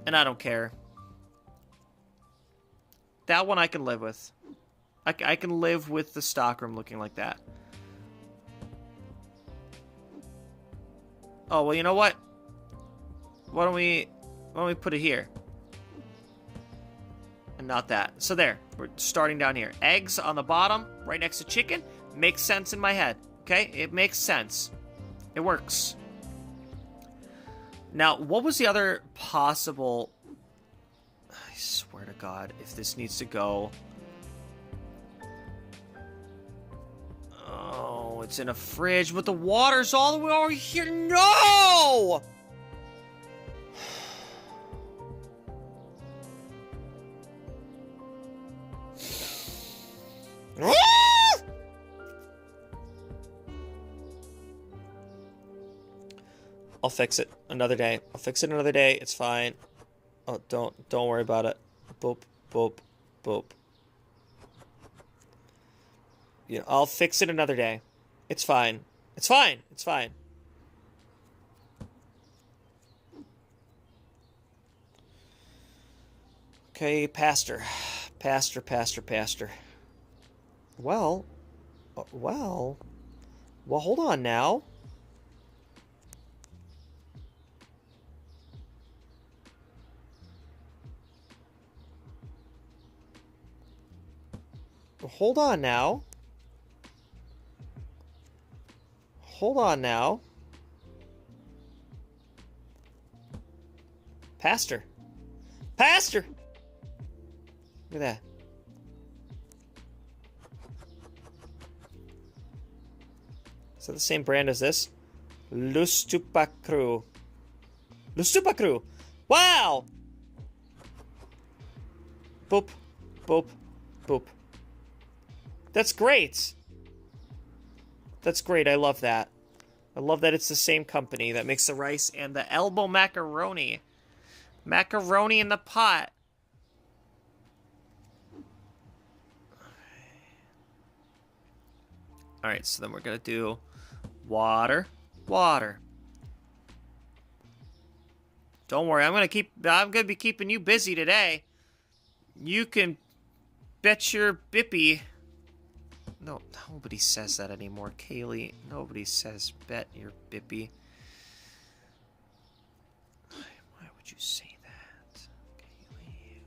And I don't care. That one I can live with. I can live with the stockroom looking like that. Oh, well, you know what? Why don't we put it here? And not that. So there. We're starting down here. Eggs on the bottom, right next to chicken. Makes sense in my head. Okay? It makes sense. It works. Now, what was the other possible... I swear to God, if this needs to go... Oh, it's in a fridge, but the water's all the way over here. No! I'll fix it another day. I'll fix it another day. It's fine. Oh, don't worry about it. Boop, boop, boop. Yeah, I'll fix it another day. It's fine. It's fine. It's fine. Okay, pastor. Pastor. Well, hold on now. Hold on now. Hold on now. Pastor. Pastor! Look at that. Is that the same brand as this? Lustupacru. Lustupacru! Wow! Boop. Boop. Boop. That's great. That's great. I love that. I love that it's the same company that makes the rice and the elbow macaroni. Macaroni in the pot. Alright, so then we're going to do water. Water. Don't worry, I'm going to be keeping you busy today. You can bet your bippy. No, nobody says that anymore, Kayleigh. Nobody says bet your bippy. Why would you say that, Kayleigh?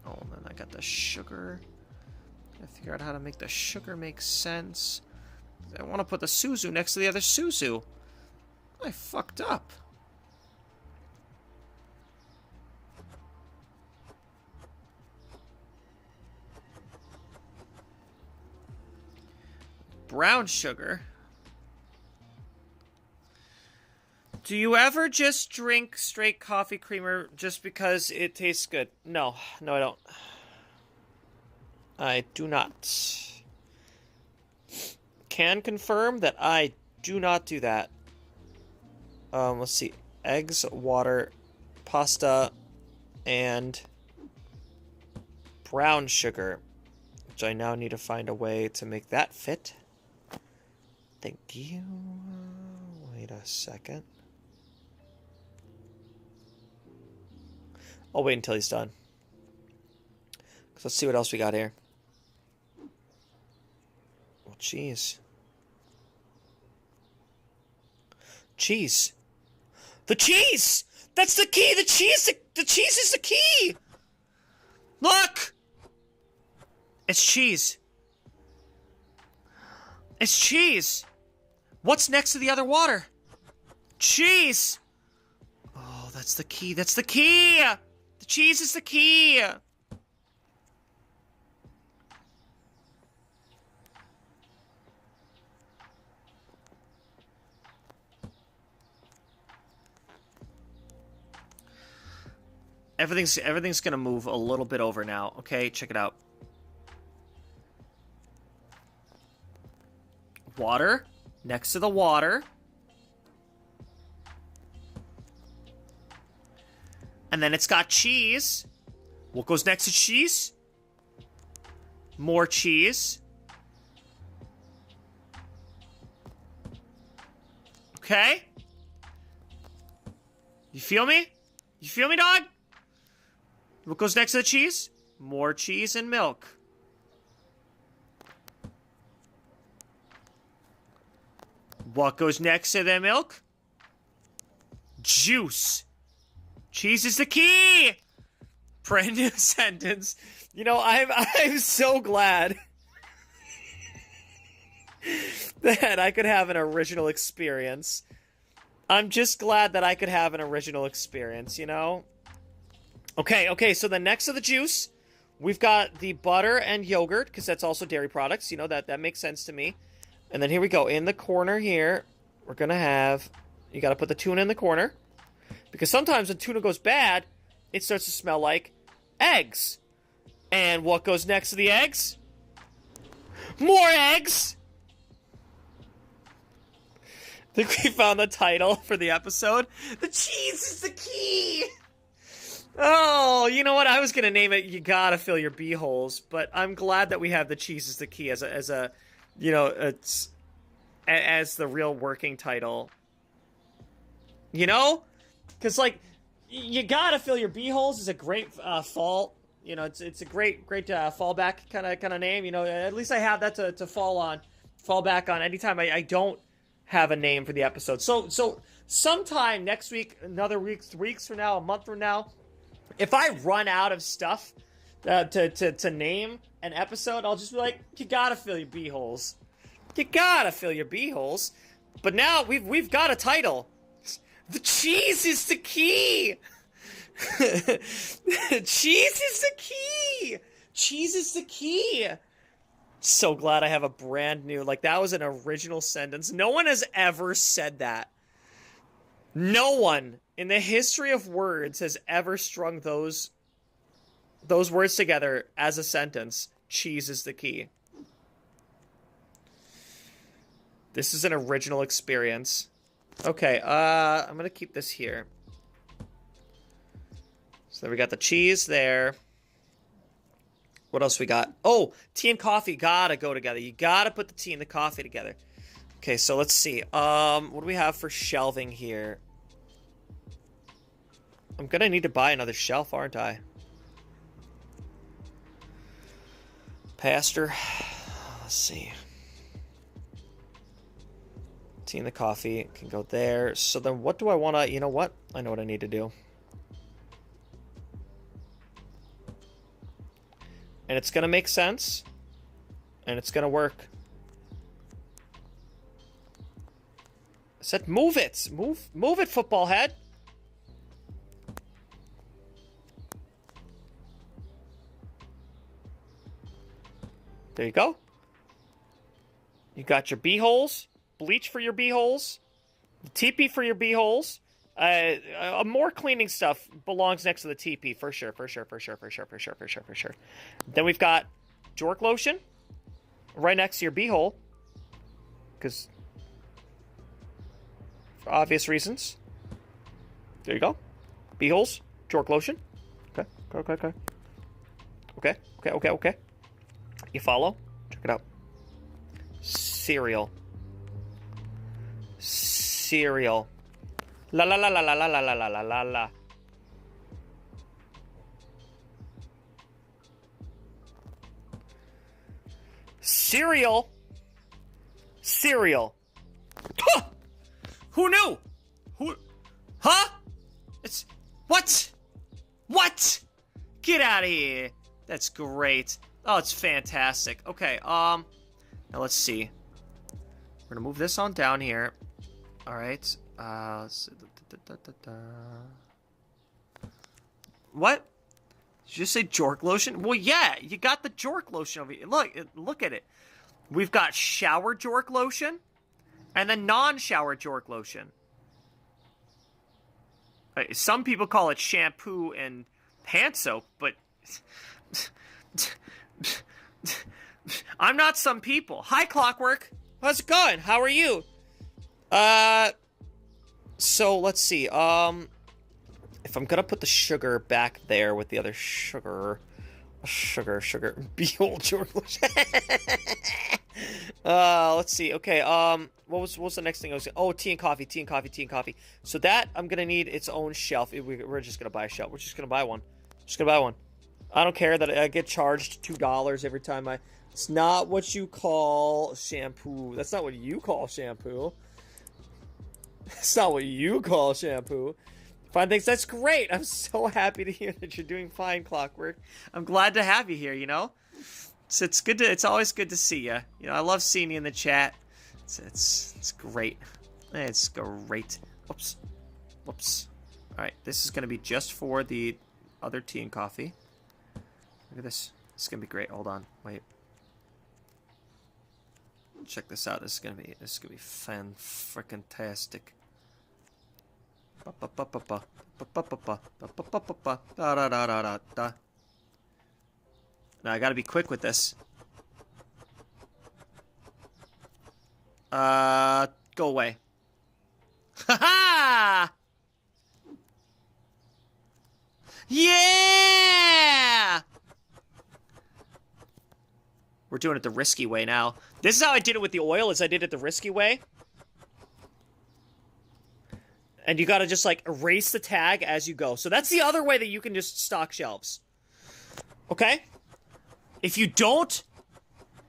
Oh, and then I got the sugar. I figure out how to make the sugar make sense. I want to put the Suzu next to the other Suzu. I fucked up. brown sugar. Do you ever just drink straight coffee creamer just because it tastes good? No. No, I don't. I do not. Can confirm that I do not do that. Let's see. Eggs, water, pasta, and brown sugar. Which I now need to find a way to make that fit. Thank you. Wait a second. I'll wait until he's done. Let's see what else we got here. Oh, cheese. Cheese. The cheese! That's the key! The cheese is the key! Look! It's cheese. It's cheese. What's next to the other water? Cheese! Oh, that's the key. That's the key! The cheese is the key! Everything's gonna move a little bit over now. Okay, check it out. Water next to the water. And then it's got cheese. What goes next to cheese? More cheese. Okay? You feel me? You feel me, dog? What goes next to the cheese? More cheese and milk. What goes next to the milk? Juice. Cheese is the key! Brand new sentence. You know, I'm so glad that I could have an original experience. I'm just glad that I could have an original experience, you know? Okay, so then next to the juice, we've got the butter and yogurt, because that's also dairy products. You know, that makes sense to me. And then here we go. In the corner here, we're going to have... You got to put the tuna in the corner. Because sometimes when tuna goes bad, it starts to smell like eggs. And what goes next to the eggs? More eggs! I think we found the title for the episode. The cheese is the key! Oh, you know what? I was going to name it You Gotta Fill Your Beeholes, but I'm glad that we have the cheese is the key as a you know, it's as the real working title. You know? Because, like, You Gotta Fill Your Beeholes is a great fall. You know, it's a great fallback kind of name. You know, at least I have that to fall back on anytime I don't have a name for the episode. So sometime next week, another weeks from now, a month from now, if I run out of stuff to name an episode, I'll just be like, you gotta fill your beeholes. You gotta fill your beeholes. But now we've got a title. The cheese is the key. Cheese is the key. Cheese is the key. So glad I have a brand new, like, that was an original sentence. No one has ever said that. No one in the history of words has ever strung those words together as a sentence. Cheese is the key. This is an original experience. Okay, I'm gonna keep this here. So we got the cheese there. What else we got? Oh, tea and coffee gotta go together. You gotta put the tea and the coffee together. Okay, so let's see. What do we have for shelving here? I'm gonna need to buy another shelf, aren't I? Pastor. Let's see. Tea and the coffee can go there. So then what do I want to... You know what? I know what I need to do. And it's gonna make sense. And it's gonna work. I said move it! Move it, football head! There you go. You got your bee-holes, bleach for your bee-holes, the teepee for your bee-holes. More cleaning stuff belongs next to the teepee, for sure. Then we've got jork lotion right next to your bee-hole, because for obvious reasons. There you go. Bee-holes, jork lotion. Okay. You follow? Check it out. Cereal. La la la la la la la la la la la. Cereal. Huh! Who knew? Huh? It's what? Get out of here. That's great. Oh, it's fantastic. Okay, now let's see. We're gonna move this on down here. All right. Let's see. What? Did you just say jork lotion? Well, yeah, you got the jork lotion over here. Look at it. We've got shower jork lotion, and then non-shower jork lotion. Some people call it shampoo and hand soap, but I'm not some people. Hi, Clockwork. How's it going? How are you? So let's see. If I'm gonna put the sugar back there with the other sugar, behold, George. Let's see. Okay. What was the next thing I was? Oh, tea and coffee. So that I'm gonna need its own shelf. We're just gonna buy a shelf. We're just gonna buy one. I don't care that I get charged $2 every time I. It's not what you call shampoo. That's not what you call shampoo. That's not what you call shampoo. Fine things. That's great. I'm so happy to hear that you're doing fine, Clockwork. I'm glad to have you here. You know, it's good to. It's always good to see you. You know, I love seeing you in the chat. It's great. It's great. Whoops. All right, this is gonna be just for the other tea and coffee. Look at this. This is gonna be great. Hold on. Wait. Check this out. This is gonna be fan-frickin-tastic. Now I gotta be quick with this. Go away. Ha-ha! Yeah! We're doing it the risky way now. This is how I did it with the oil, is I did it the risky way. And you gotta just, like, erase the tag as you go. So that's the other way that you can just stock shelves. Okay? If you don't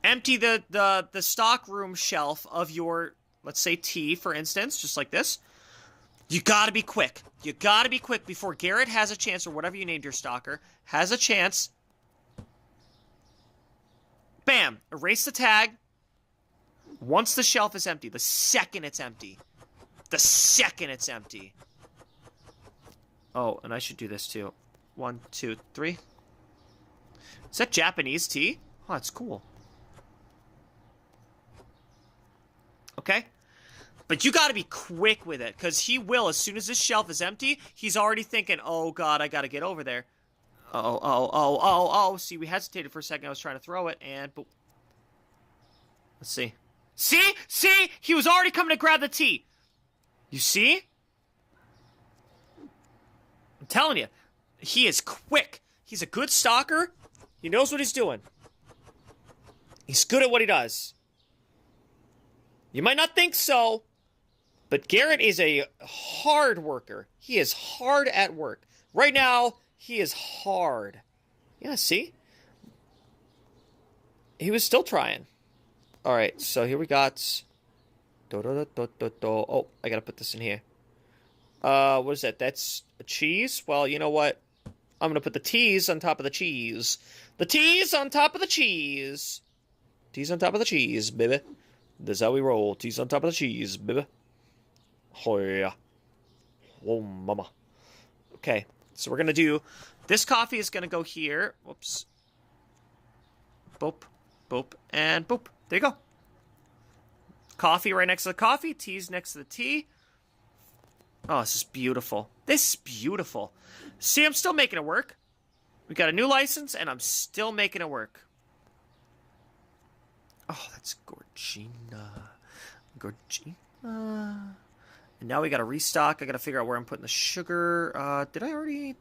empty the stock room shelf of your, let's say, tea, for instance, just like this, you gotta be quick. You gotta be quick before Garrett has a chance, or whatever you named your stalker, has a chance. Bam! Erase the tag. Once the shelf is empty. The second it's empty. Oh, and I should do this too. 1, 2, 3. Is that Japanese tea? Oh, that's cool. Okay? But you gotta be quick with it, because he will, as soon as this shelf is empty, he's already thinking, oh god, I gotta get over there. Oh. See, we hesitated for a second. I was trying to throw it, and... Let's see. See? He was already coming to grab the tea. You see? I'm telling you. He is quick. He's a good stalker. He knows what he's doing. He's good at what he does. You might not think so, but Garrett is a hard worker. He is hard at work. Right now, he is hard. Yeah, see? He was still trying. Alright, so here we got... Oh, I gotta put this in here. What is that? That's a cheese? Well, you know what? I'm gonna put the teas on top of the cheese. The teas on top of the cheese. Teas on top of the cheese, baby. That's how we roll. Teas on top of the cheese, baby. Oh, yeah. Oh, mama. Okay, so we're gonna do... This coffee is gonna go here. Whoops. Boop, boop, and boop. There you go. Coffee right next to the coffee. Tea's next to the tea. Oh, this is beautiful. This is beautiful. See, I'm still making it work. We got a new license, and I'm still making it work. Oh, that's Gorgina. Gorgina. And now we got to restock. I got to figure out where I'm putting the sugar. Did I? Hamna.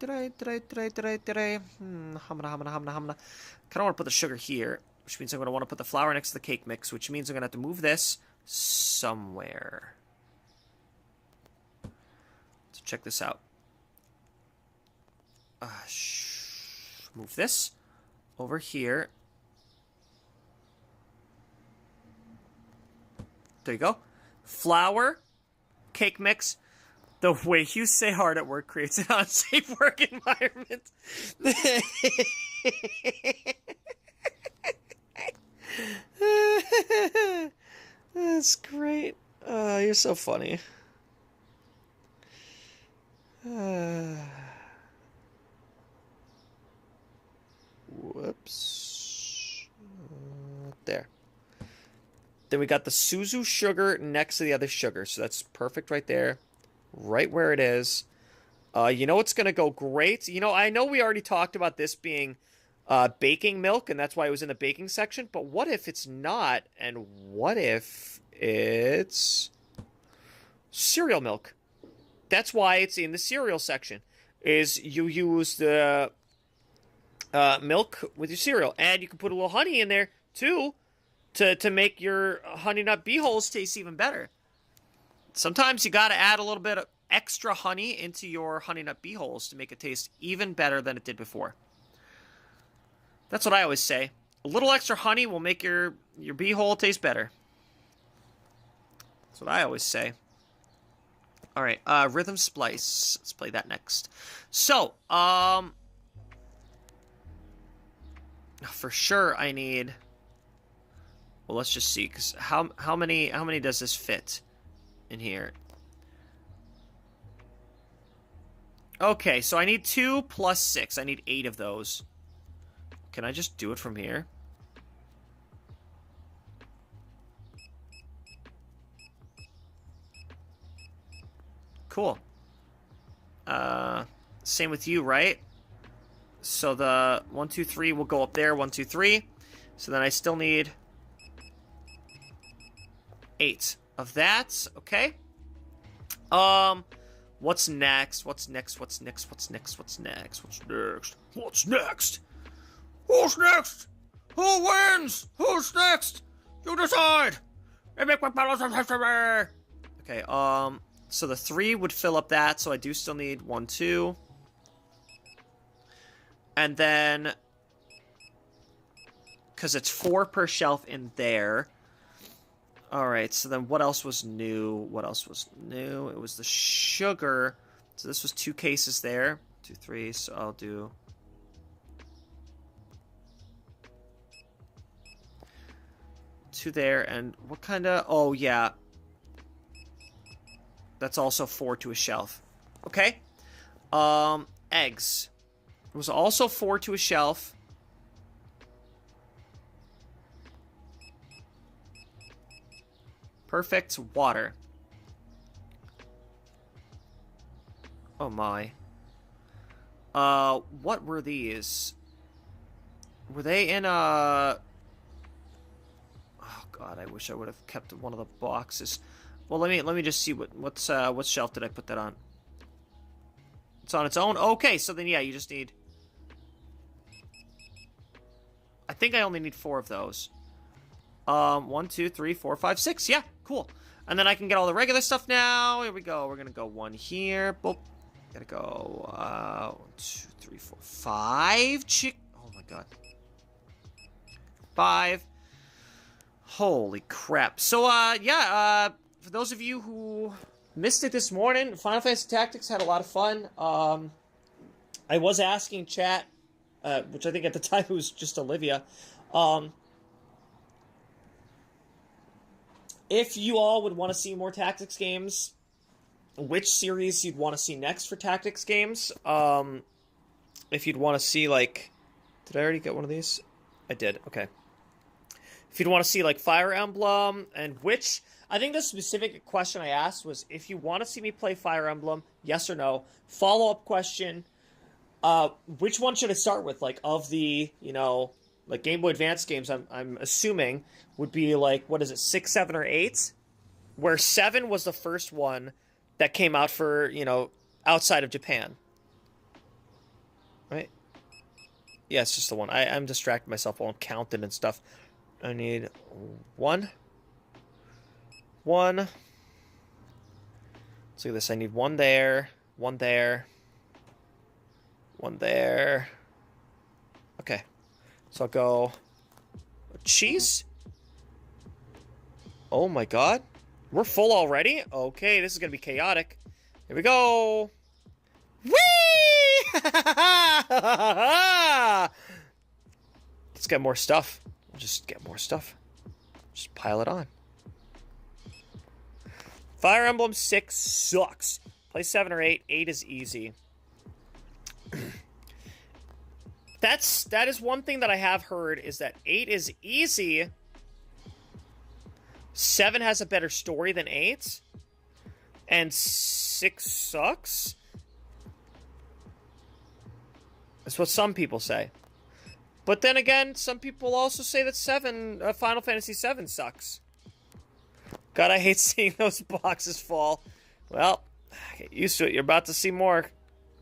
Kind of want to put the sugar here, which means I'm going to want to put the flour next to the cake mix, which means I'm going to have to move this somewhere. So check this out. Move this over here. There you go. Flour, cake mix. The way you say hard at work creates an unsafe work environment. That's great. You're so funny. Whoops. There. Then we got the Suzu sugar next to the other sugar. So that's perfect right there. Right where it is. You know what's going to go great? You know, I know we already talked about this being baking milk, and that's why it was in the baking section. But what if it's not? And what if it's cereal milk? That's why it's in the cereal section. Is you use the milk with your cereal. And you can put a little honey in there, too, to make your Honey Nut Bee Holes taste even better. Sometimes you got to add a little bit of extra honey into your Honey Nut Bee Holes to make it taste even better than it did before. That's what I always say. A little extra honey will make your bee hole taste better. That's what I always say. All right, Rhythm Splice. Let's play that next. So, for sure I need... Well, let's just see, because how many does this fit in here? Okay, so I need 2 plus 6. I need 8 of those. Can I just do it from here? Cool. Same with you, right? So the 1, 2, 3 will go up there. 1, 2, 3. So then I still need 8 of that. Okay. What's next? What's next? What's next? What's next? What's next? What's next? What's next? Who's next? Who wins? Who's next? You decide. Okay. So the 3 would fill up that. So I do still need 1, 2. And then, because it's 4 per shelf in there. All right, so then what else was new? What else was new? It was the sugar. So this was 2 cases there. 2, 3, so I'll do... two there, and what kind of... Oh, yeah. That's also 4 to a shelf. Okay. Eggs. It was also 4 to a shelf. Perfect. Water. Oh my. What were these? Were they in a... Oh god, I wish I would have kept one of the boxes. Well, let me just see what shelf did I put that on? It's on its own. Okay, so then yeah, you just need... I think I only need 4 of those. 1, 2, 3, 4, 5, 6. Yeah, cool. And then I can get all the regular stuff now. Here we go. We're gonna go 1 here. Boop. Gotta go 1, 2, 3, 4, 5 chick. Oh my god. 5. Holy crap. So yeah, for those of you who missed it this morning, Final Fantasy Tactics had a lot of fun. I was asking chat, which I think at the time it was just Olivia, if you all would want to see more Tactics games, which series you'd want to see next for Tactics games. If you'd want to see, like... Did I already get one of these? I did, okay. If you'd want to see, like, Fire Emblem, and which... I think the specific question I asked was if you want to see me play Fire Emblem, yes or no. Follow-up question, which one should I start with? Like, of the, like Game Boy Advance games, I'm assuming would be like, what is it, 6, 7, or 8? Where 7 was the first one that came out for, outside of Japan. Right? Yeah, it's just the one. I'm distracting myself while I'm counting and stuff. I need 1. 1. Let's look at this. I need 1 there, 1 there, 1 there. Okay. So I'll go cheese. Oh my god. We're full already? Okay, this is going to be chaotic. Here we go. Whee! Let's get more stuff. We'll just get more stuff. Just pile it on. Fire Emblem 6 sucks. Play 7 or 8. 8 is easy. That is one thing that I have heard, is that 8 is easy. 7 has a better story than 8. And 6 sucks. That's what some people say. But then again, some people also say that Final Fantasy 7 sucks. God, I hate seeing those boxes fall. Well, get used to it. You're about to see more.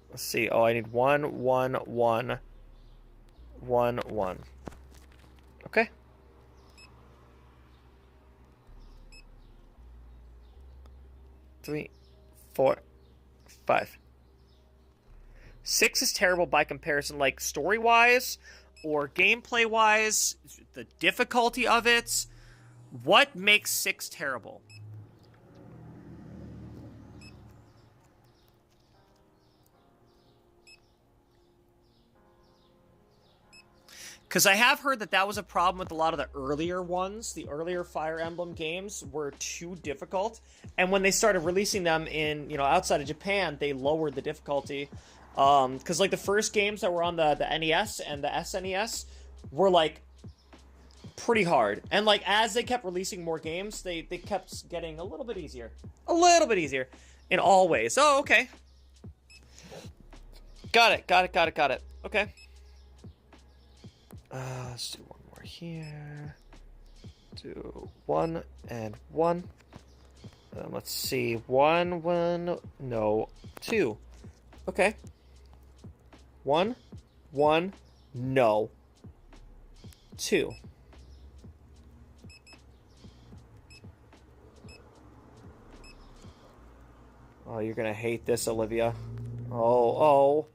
Let's see. Oh, I need 1, 1, 1. 1, 1. Okay. Three, 4, 5. 6 is terrible by comparison, like story-wise or gameplay-wise, the difficulty of it. What makes 6 terrible? Because I have heard that was a problem with a lot of the earlier ones. The earlier Fire Emblem games were too difficult. And when they started releasing them in, outside of Japan, they lowered the difficulty. Because, like, the first games that were on the NES and the SNES were, like, pretty hard. And, like, as they kept releasing more games, they kept getting a little bit easier. A little bit easier. In all ways. Oh, okay. Got it. Okay. Let's do one more here. Do 1 and 1. Let's see. 1, 1, no, 2. Okay. 1, 1, no, 2. Oh, you're gonna hate this, Olivia. Oh,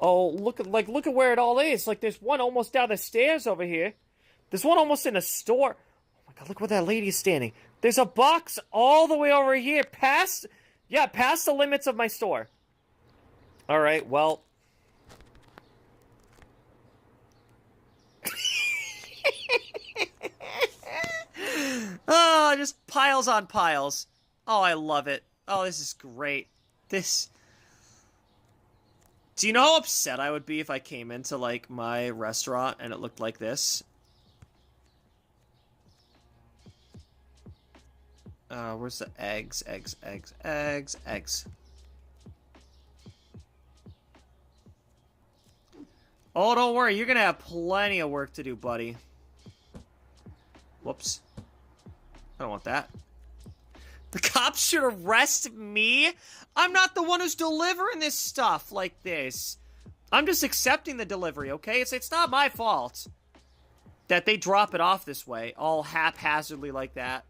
look at where it all is. Like, there's one almost down the stairs over here. There's one almost in a store. Oh my god, look where that lady's standing. There's a box all the way over here, past the limits of my store. Alright, well. Oh, just piles on piles. Oh, I love it. Oh, this is great. Do you know how upset I would be if I came into, like, my restaurant and it looked like this? Where's the eggs? Eggs. Oh, don't worry. You're gonna have plenty of work to do, buddy. Whoops. I don't want that. The cops should arrest me? I'm not the one who's delivering this stuff like this. I'm just accepting the delivery, okay? It's not my fault that they drop it off this way, all haphazardly like that.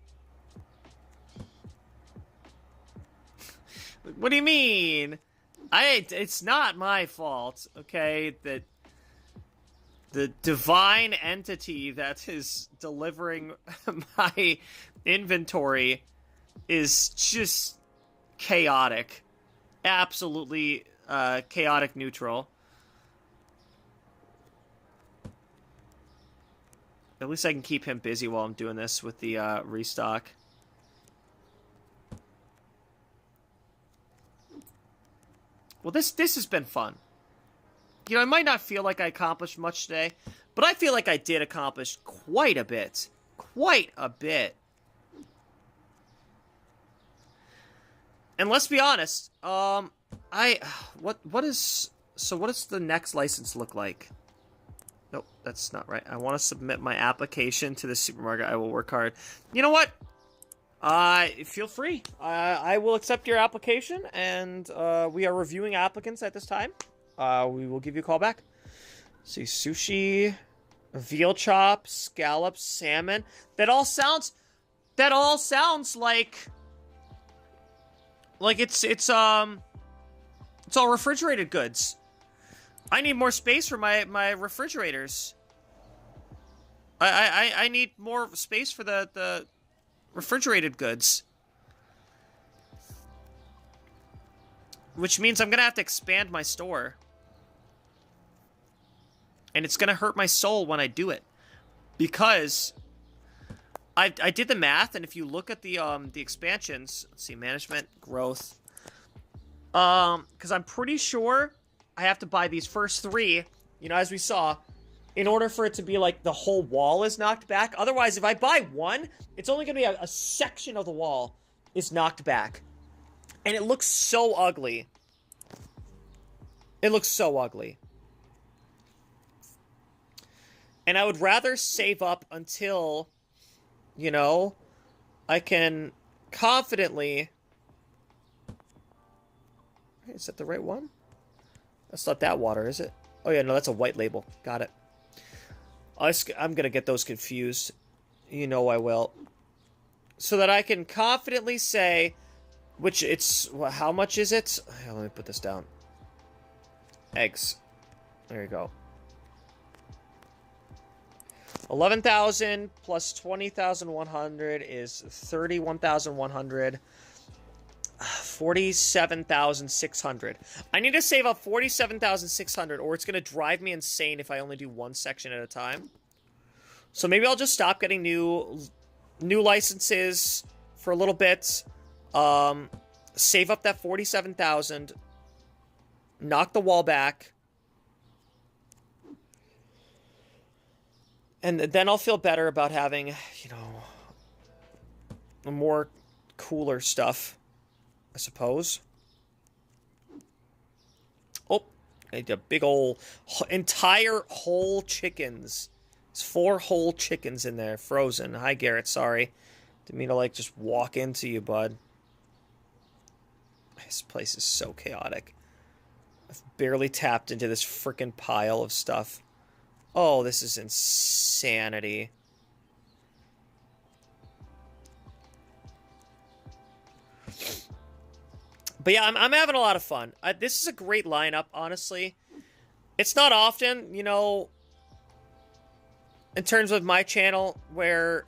What do you mean? It's not my fault, okay? That the divine entity that is delivering my inventory is just chaotic. Absolutely chaotic neutral. At least I can keep him busy while I'm doing this with the restock. Well, this has been fun. You know, I might not feel like I accomplished much today, but I feel like I did accomplish quite a bit. Quite a bit. And let's be honest, what does the next license look like? Nope, that's not right. I want to submit my application to the supermarket. I will work hard. You know what? Feel free. I will accept your application, and we are reviewing applicants at this time. We will give you a call back. See, sushi, veal chop, scallops, salmon. That all sounds like it's all refrigerated goods. I need more space for my refrigerators. I need more space for the refrigerated goods. Which means I'm gonna have to expand my store. And it's gonna hurt my soul when I do it. Because I did the math, and if you look at the expansions, let's see, management, growth. Because I'm pretty sure I have to buy these first 3, you know, as we saw, in order for it to be like the whole wall is knocked back. Otherwise, if I buy 1, it's only going to be a section of the wall is knocked back. And it looks so ugly. It looks so ugly. And I would rather save up until, you know, I can confidently... Is that the right one? That's not that water, is it? Oh, yeah, no, that's a white label. Got it. I'm going to get those confused. You know I will. So that I can confidently say, which it's... How much is it? Let me put this down. Eggs. There you go. 11,000 plus 20,100 is 31,100. 47,600. I need to save up 47,600 or it's going to drive me insane if I only do one section at a time. So maybe I'll just stop getting new licenses for a little bit. Save up that 47,000. Knock the wall back. And then I'll feel better about having, you know, more cooler stuff. I suppose. Oh, I did a big old, entire whole chickens. There's 4 whole chickens in there, frozen. Hi, Garrett, sorry. Didn't mean to, like, just walk into you, bud. This place is so chaotic. I've barely tapped into this frickin' pile of stuff. Oh, this is insanity. But yeah, I'm having a lot of fun. This is a great lineup, honestly. It's not often, you know, in terms of my channel, where,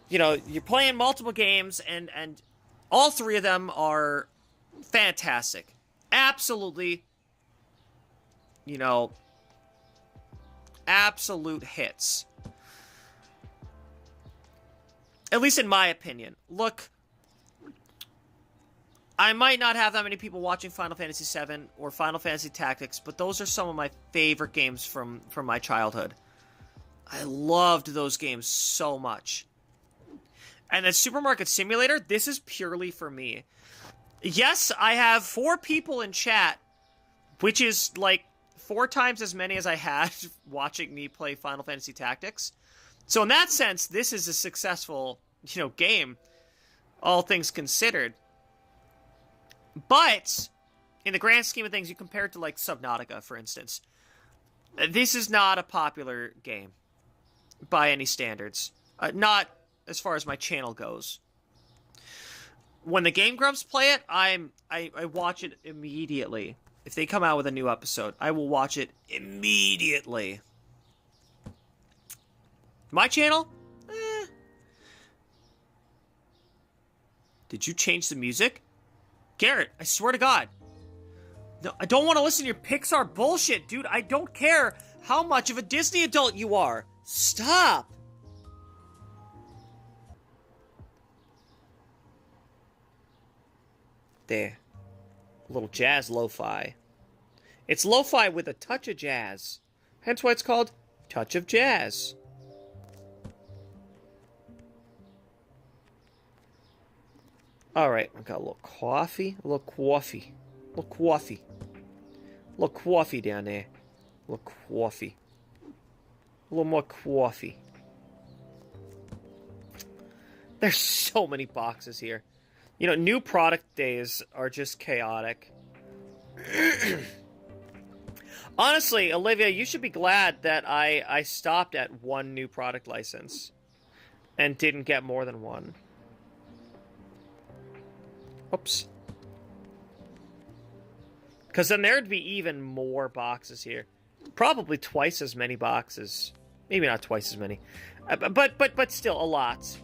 you know, you're playing multiple games, and all 3 of them are fantastic. Absolutely, you know, absolute hits. At least in my opinion. Look... I might not have that many people watching Final Fantasy VII or Final Fantasy Tactics, but those are some of my favorite games from my childhood. I loved those games so much. And the Supermarket Simulator, this is purely for me. Yes, I have 4 people in chat, which is like 4 times as many as I had watching me play Final Fantasy Tactics. So in that sense, this is a successful, you know, game, all things considered. But, in the grand scheme of things, you compare it to, like, Subnautica, for instance. This is not a popular game, by any standards. Not as far as my channel goes. When the Game Grumps play it, I watch it immediately. If they come out with a new episode, I will watch it immediately. My channel? Did you change the music? Garrett, I swear to God. No, I don't want to listen to your Pixar bullshit, dude. I don't care how much of a Disney adult you are. Stop. There. A little jazz lo-fi. It's lo-fi with a touch of jazz. Hence why it's called Touch of Jazz. Alright, I got a little coffee. A little coffee. A little coffee. A little coffee down there. A little coffee. A little more coffee. There's so many boxes here. You know, new product days are just chaotic. Honestly, Olivia, you should be glad that I stopped at one new product license and didn't get more than one. Oops. Because then there'd be even more boxes here. Probably twice as many boxes. Maybe not twice as many. But still, a lot.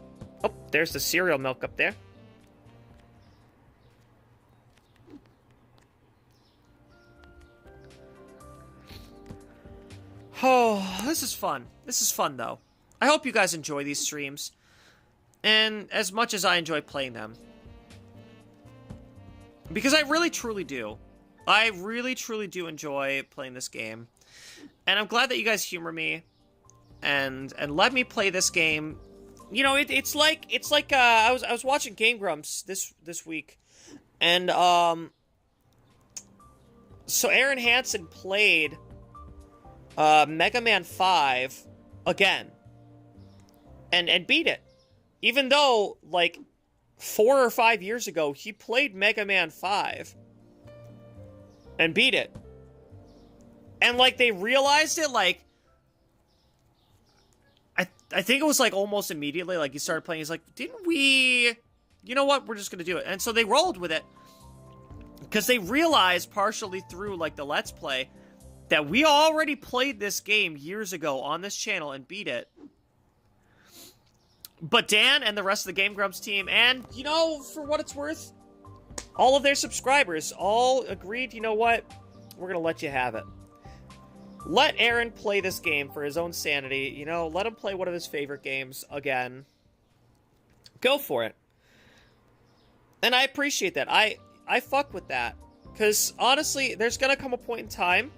Oh, there's the cereal milk up there. Oh, this is fun. This is fun, though. I hope you guys enjoy these streams. And as much as I enjoy playing them. Because I really, truly do. I really, truly do enjoy playing this game. And I'm glad that you guys humor me. And let me play this game. You know, it's like I was watching Game Grumps this week. And, so Aaron Hansen played Mega Man 5 again. And beat it. Even though, like, 4 or 5 years ago, he played Mega Man 5 and beat it. And, like, they realized it, like, I think it was, like, almost immediately, like, he started playing, he's like, didn't we, you know what, we're just gonna do it. And so they rolled with it. Because they realized, partially through, like, the Let's Play, that we already played this game years ago on this channel and beat it. But Dan and the rest of the Game Grumps team, and, you know, for what it's worth, all of their subscribers all agreed, you know what, we're gonna let you have it. Let Aaron play this game for his own sanity, you know, let him play one of his favorite games again. Go for it. And I appreciate that. I fuck with that. Because, honestly, there's gonna come a point in time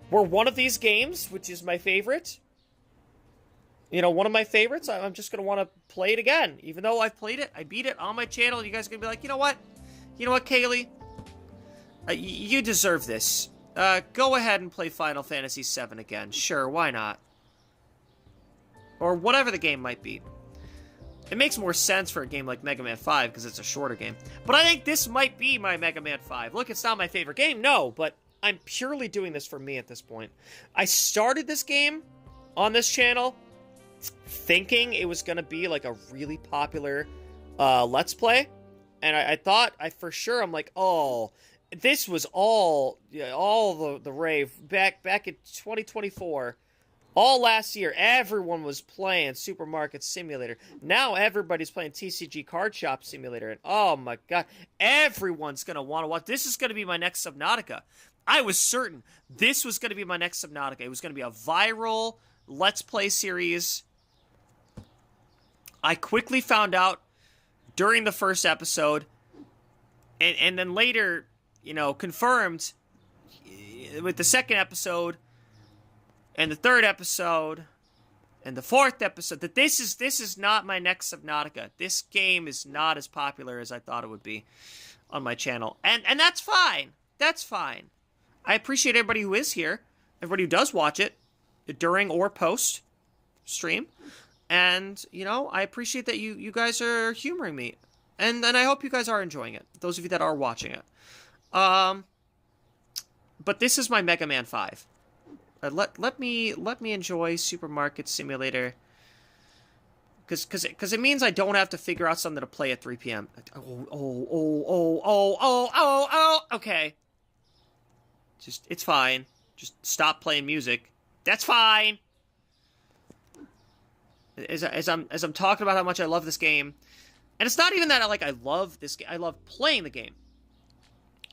where one of these games, which is my favorite, you know, one of my favorites, I'm just going to want to play it again. Even though I've played it, I beat it on my channel, you guys are going to be like, you know what? You know what, Kayleigh? You deserve this. Go ahead and play Final Fantasy VII again. Sure, why not? Or whatever the game might be. It makes more sense for a game like Mega Man 5 because it's a shorter game. But I think this might be my Mega Man 5. Look, it's not my favorite game, no, but I'm purely doing this for me at this point. I started this game on this channel thinking it was going to be like a really popular Let's Play. And I thought, for sure, I'm like, oh, this was all the rave back in 2024. All last year, everyone was playing Supermarket Simulator. Now everybody's playing TCG Card Shop Simulator. And oh my god, everyone's going to want to watch. This is going to be my next Subnautica. I was certain this was going to be my next Subnautica. It was going to be a viral Let's Play series. I quickly found out during the first episode, and then later, you know, confirmed with the second episode, and the third episode, and the fourth episode, that this is not my next Subnautica. This game is not as popular as I thought it would be on my channel. And that's fine. That's fine. I appreciate everybody who is here, everybody who does watch it, during or post stream. And, you know, I appreciate that you guys are humoring me. And I hope you guys are enjoying it, those of you that are watching it. But this is my Mega Man 5. Let me enjoy Supermarket Simulator. Because it means I don't have to figure out something to play at 3 p.m. Okay. It's fine. Just stop playing music. That's fine. As I'm talking about how much I love this game, and it's not even that I love this game. I love playing the game.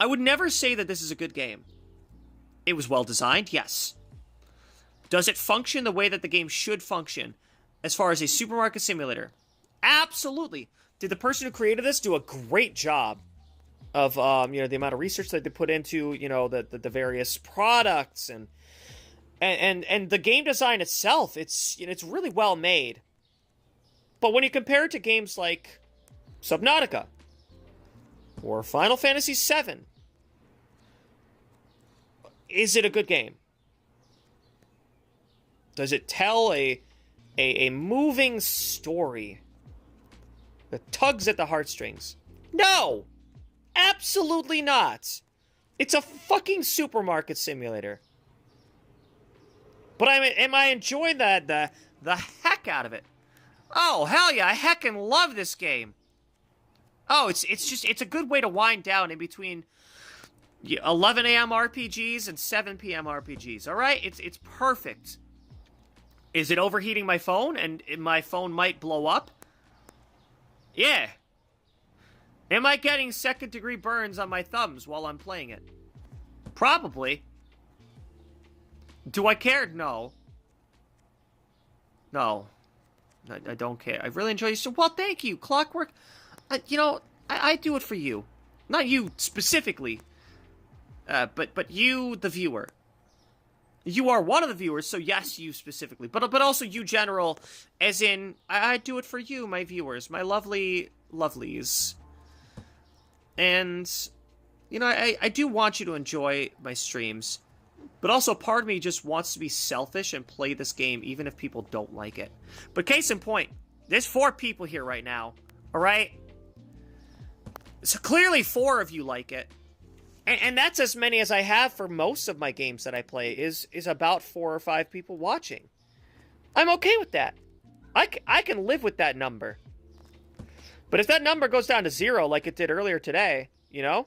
I would never say that this is a good game. It was well designed, yes. Does it function the way that the game should function as far as a supermarket simulator? Absolutely. Did the person who created this do a great job of you know, the amount of research that they put into, you know, the various products and the game design itself? It's, you know, it's really well made. But when you compare it to games like Subnautica, or Final Fantasy VII. Is it a good game? Does it tell a moving story that tugs at the heartstrings? No! Absolutely not! It's a fucking supermarket simulator. But am I enjoying the heck out of it? Oh, hell yeah, I heckin' love this game. Oh, it's a good way to wind down in between 11 a.m. RPGs and 7 p.m. RPGs, alright? It's perfect. Is it overheating my phone and my phone might blow up? Yeah. Am I getting second-degree burns on my thumbs while I'm playing it? Probably. Do I care? No. No. I don't care. I really enjoy you. So, well, thank you, Clockwork. You know, I do it for you. Not you specifically. But you, the viewer. You are one of the viewers, so yes, you specifically. But also you general, as in, I do it for you, my viewers. My lovely lovelies. And, you know, I do want you to enjoy my streams. But also, part of me just wants to be selfish and play this game even if people don't like it. But case in point, there's 4 people here right now. Alright? So clearly 4 of you like it. And that's as many as I have for most of my games that I play, is about 4 or 5 people watching. I'm okay with that. I can live with that number. But if that number goes down to 0 like it did earlier today, you know?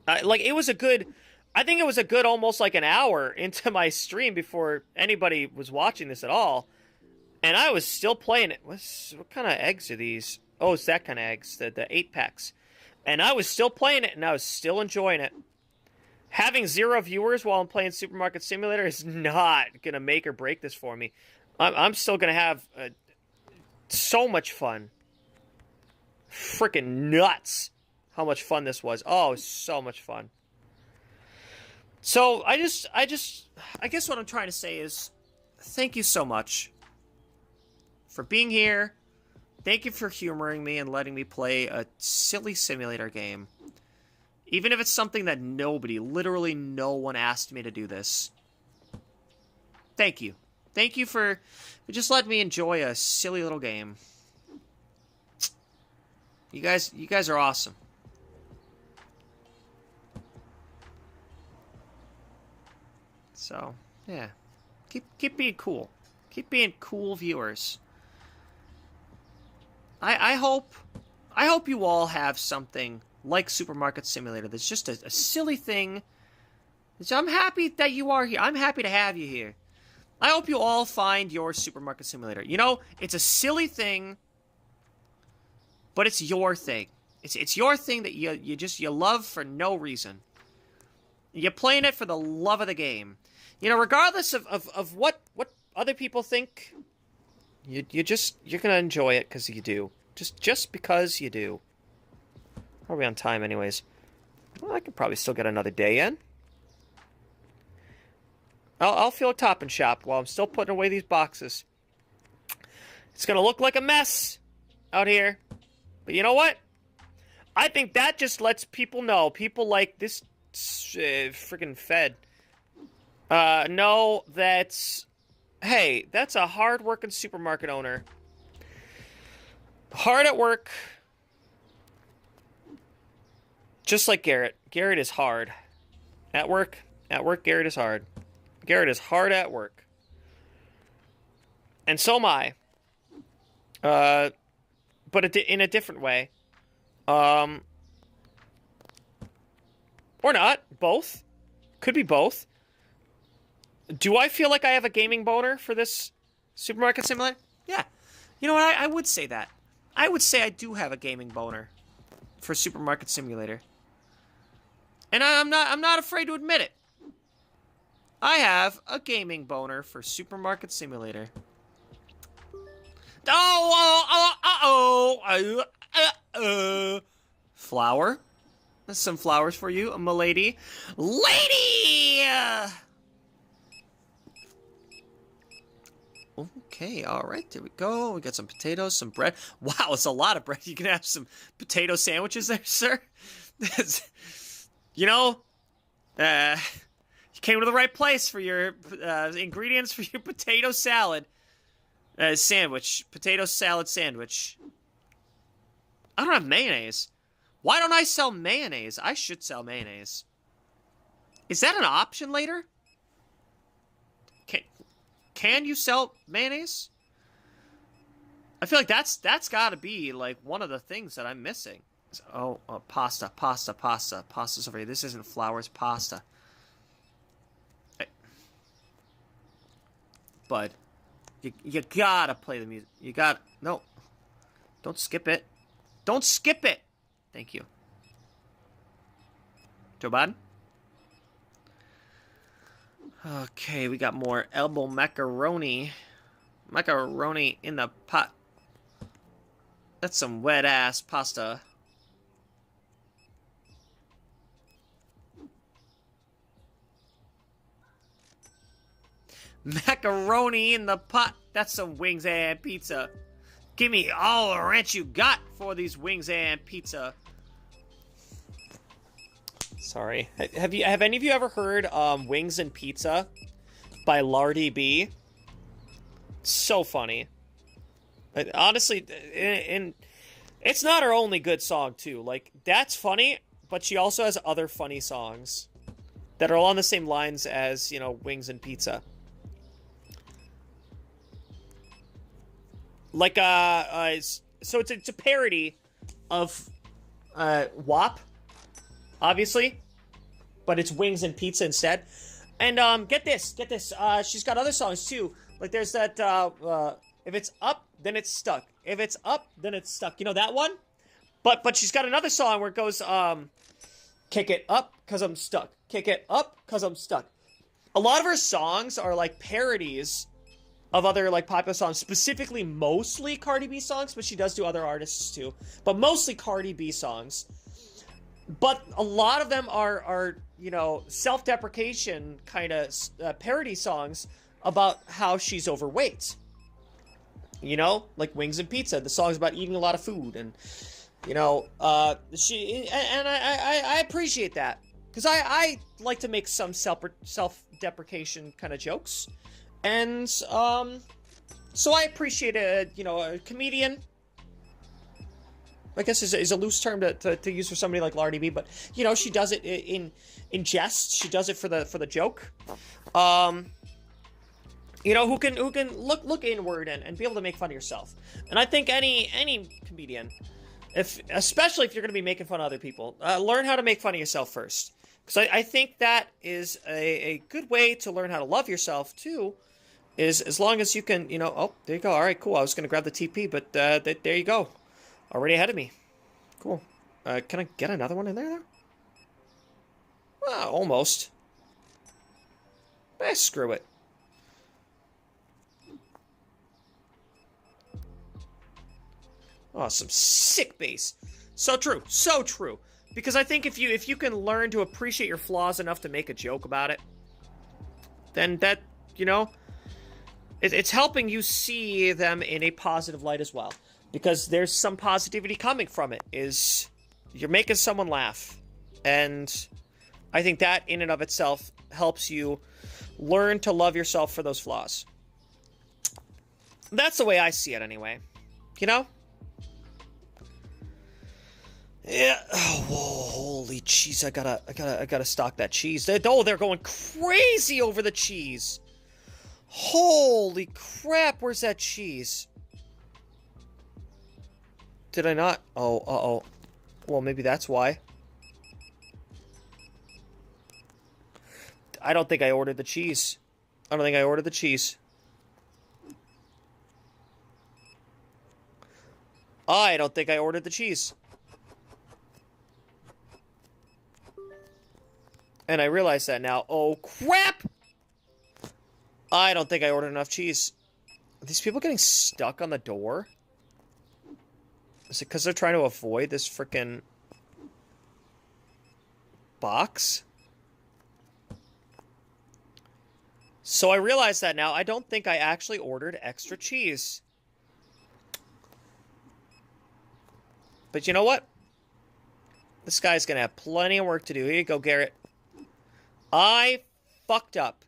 Like, it was a good... I think it was a good almost like an hour into my stream before anybody was watching this at all. And I was still playing it. What kind of eggs are these? Oh, it's that kind of eggs. The 8-packs. And I was still playing it, and I was still enjoying it. Having 0 viewers while I'm playing Supermarket Simulator is not going to make or break this for me. I'm still going to have so much fun. Freaking nuts how much fun this was. Oh, so much fun. So, I guess what I'm trying to say is, thank you so much for being here. Thank you for humoring me and letting me play a silly simulator game. Even if it's something that nobody, literally no one asked me to do this. Thank you. Thank you for just letting me enjoy a silly little game. You guys are awesome. So, yeah. Keep being cool. Keep being cool viewers. I hope you all have something like Supermarket Simulator that's just a silly thing. So I'm happy that you are here. I'm happy to have you here. I hope you all find your Supermarket Simulator. You know, it's a silly thing, but it's your thing. It's your thing that you love for no reason. You're playing it for the love of the game. You know, regardless of what other people think, you're gonna enjoy it because you do. Just because you do. How are we on time, anyways? Well, I could probably still get another day in. I'll feel Top and Shop while I'm still putting away these boxes. It's gonna look like a mess out here, but you know what? I think that just lets people know. People like this freaking Fed know that. Hey, that's a hard-working supermarket owner. Hard at work. Just like Garrett. Garrett is hard. At work, Garrett is hard. Garrett is hard at work. And so am I. But in a different way. Or not. Both. Could be both. Do I feel like I have a gaming boner for this Supermarket Simulator? Yeah. You know what? I would say that. I would say I do have a gaming boner for Supermarket Simulator. And I'm not afraid to admit it. I have a gaming boner for Supermarket Simulator. Flower. That's some flowers for you, m'lady. Lady! Okay, all right, there we go. We got some potatoes, some bread. Wow, it's a lot of bread. You can have some potato sandwiches there, sir. You know, you came to the right place for your ingredients for your potato salad sandwich. Potato salad sandwich. I don't have mayonnaise. Why don't I sell mayonnaise? I should sell mayonnaise. Is that an option later? Can you sell mayonnaise? I feel like that's got to be like one of the things that I'm missing. Oh, pasta. Pasta's over here. This isn't flour, it's pasta. Hey. Bud, you gotta play the music. You got no. Don't skip it. Don't skip it. Thank you. Joe Biden? Okay, we got more elbow macaroni. Macaroni in the pot. That's some wet-ass pasta. Macaroni in the pot. That's some wings and pizza. Give me all the ranch you got for these wings and pizza. Sorry. Have any of you ever heard Wings and Pizza by Lardy B? So funny. Honestly, and it's not her only good song too. Like, that's funny, but she also has other funny songs that are along the same lines as, you know, Wings and Pizza. Like, so it's a parody of WAP, obviously, but it's Wings and Pizza instead. And get this, she's got other songs too. Like there's that if it's up, then it's stuck. If it's up, then it's stuck. You know that one? But she's got another song where it goes kick it up cuz I'm stuck. Kick it up cuz I'm stuck. A lot of her songs are like parodies of other like popular songs, specifically mostly Cardi B songs, but she does do other artists too. But mostly Cardi B songs. But a lot of them are you know, self-deprecation kind of parody songs about how she's overweight. You know, like Wings and Pizza. The song's about eating a lot of food, and you know, I appreciate that because I like to make some self-deprecation kind of jokes, and so I appreciate a comedian. I guess is a loose term to use for somebody like Lardy B, but you know, she does it in jest. She does it for the joke. You know, who can look inward and be able to make fun of yourself. And I think any comedian, especially if you're going to be making fun of other people, learn how to make fun of yourself first. Because I think that is a good way to learn how to love yourself too. Is as long as you can, you know, oh, there you go. All right, cool. I was going to grab the TP, but there you go. Already ahead of me. Cool. Can I get another one in there, though? Well, almost. Screw it. Oh, some sick bass. So true. So true. Because I think if you can learn to appreciate your flaws enough to make a joke about it, then that, you know, it's helping you see them in a positive light as well. Because there's some positivity coming from it, is you're making someone laugh. And I think that in and of itself helps you learn to love yourself for those flaws. That's the way I see it anyway. You know? Yeah. Oh, whoa, holy cheese. I gotta stock that cheese. They're going crazy over the cheese. Holy crap, where's that cheese? Did I not? Oh, uh-oh. Well, maybe that's why. I don't think I ordered the cheese. I don't think I ordered the cheese. I don't think I ordered the cheese. And I realize that now. Oh, crap! I don't think I ordered enough cheese. Are these people getting stuck on the door? Is it because they're trying to avoid this frickin' box? So I realize that now. I don't think I actually ordered extra cheese. But you know what? This guy's going to have plenty of work to do. Here you go, Garrett. I fucked up.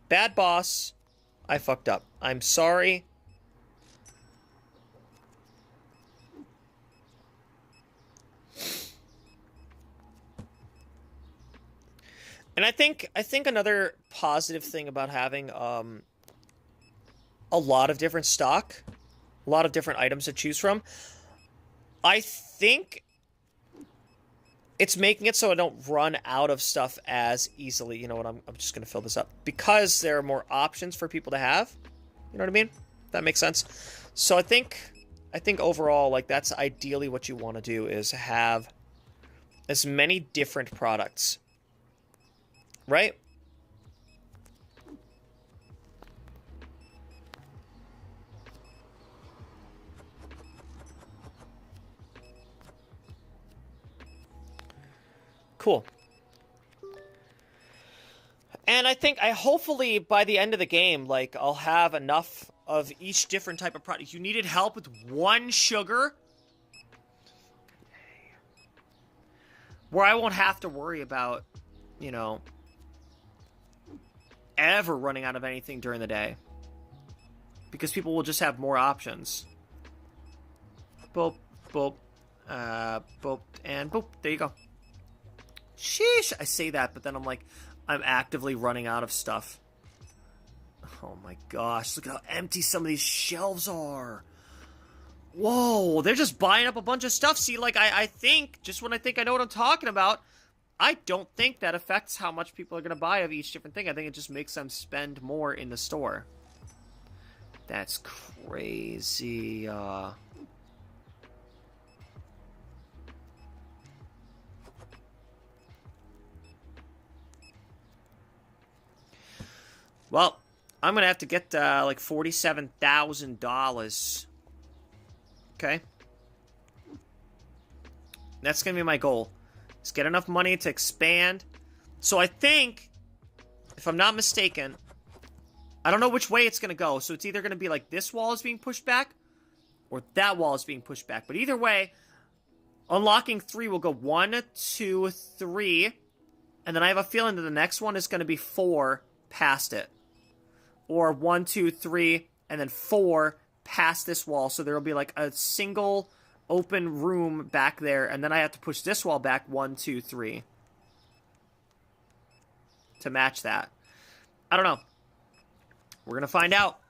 Bad boss. I fucked up. I'm sorry. And I think another positive thing about having a lot of different stock, a lot of different items to choose from, I think it's making it so I don't run out of stuff as easily. You know what? I'm just going to fill this up. Because there are more options for people to have. You know what I mean? That makes sense. So I think overall, like, that's ideally what you want to do, is have as many different products. Right? Cool. And I hopefully by the end of the game, like, I'll have enough of each different type of product. You needed help with one sugar? Where I won't have to worry about, you know, ever running out of anything during the day. Because people will just have more options. Boop, boop, boop, and boop. There you go. Sheesh, I say that, but then I'm like, I'm actively running out of stuff. Oh my gosh, look at how empty some of these shelves are. Whoa, they're just buying up a bunch of stuff. See, like, I think, just when I think I know what I'm talking about, I don't think that affects how much people are going to buy of each different thing. I think it just makes them spend more in the store. That's crazy. Well, I'm going to have to get, like, $47,000. Okay? That's going to be my goal. Is get enough money to expand. So I think, if I'm not mistaken, I don't know which way it's going to go. So it's either going to be like this wall is being pushed back, or that wall is being pushed back. But either way, unlocking 3 will go 1, 2, 3. And then I have a feeling that the next one is going to be 4 past it. Or 1, 2, 3, and then 4 past this wall. So there will be like a single open room back there, and then I have to push this wall back 1, 2, 3 to match that. I don't know. We're gonna find out.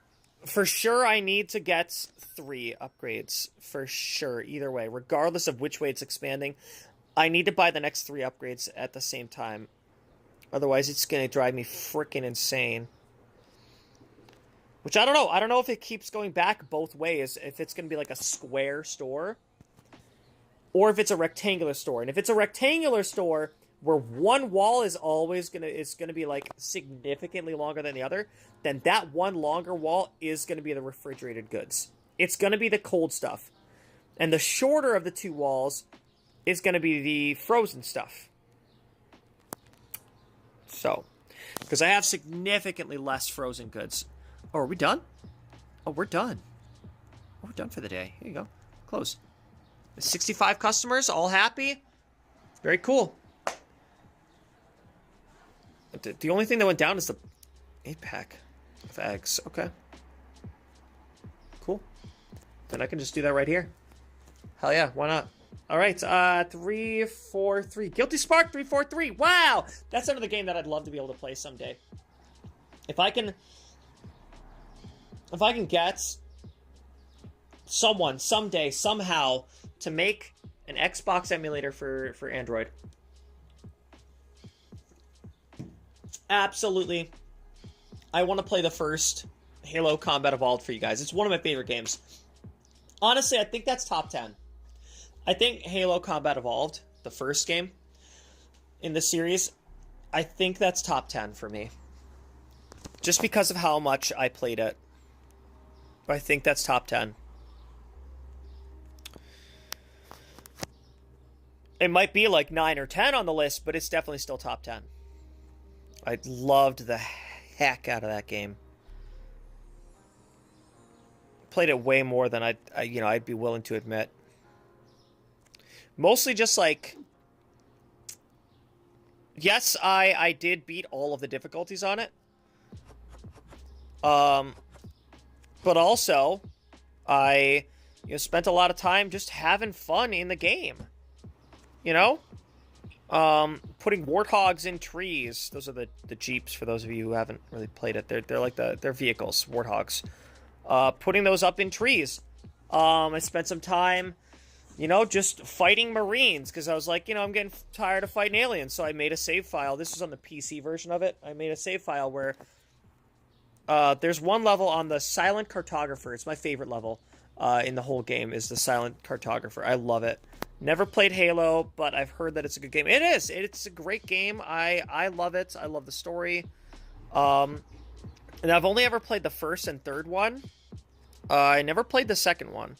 For sure, I need to get 3 upgrades. For sure, either way, regardless of which way it's expanding, I need to buy the next 3 upgrades at the same time. Otherwise, it's gonna drive me freaking insane. Which I don't know. I don't know if it keeps going back both ways. If it's going to be like a square store. Or if it's a rectangular store. And if it's a rectangular store where one wall is always going to be like significantly longer than the other, then that one longer wall is going to be the refrigerated goods. It's going to be the cold stuff. And the shorter of the 2 walls is going to be the frozen stuff. So, because I have significantly less frozen goods. Oh, are we done? Oh, we're done. Oh, we're done for the day. Here you go. Close. 65 customers, all happy. Very cool. The only thing that went down is the 8-pack of eggs. Okay. Cool. Then I can just do that right here. Hell yeah, why not? All right, 343. Guilty Spark 343. Wow! That's another game that I'd love to be able to play someday. If I can get someone, someday, somehow, to make an Xbox emulator for Android. Absolutely. I want to play the first Halo Combat Evolved for you guys. It's one of my favorite games. Honestly, I think that's top 10. I think Halo Combat Evolved, the first game in the series, I think that's top 10 for me. Just because of how much I played it. I think that's top 10. It might be like 9 or 10 on the list, but it's definitely still top 10. I loved the heck out of that game. Played it way more than I'd be willing to admit. Mostly just like, yes, I did beat all of the difficulties on it. But also, I spent a lot of time just having fun in the game. You know? Putting warthogs in trees. Those are the jeeps, for those of you who haven't really played it. They're like they're vehicles, warthogs. Putting those up in trees. I spent some time, just fighting Marines, because I was like, I'm getting tired of fighting aliens, so I made a save file. This was on the PC version of it. I made a save file where there's one level on the Silent Cartographer. It's my favorite level in the whole game, is the Silent Cartographer. I love it. Never played Halo, but I've heard that it's a good game. It is. It's a great game. I love it. I love the story. And I've only ever played the first and third one. I never played the second one.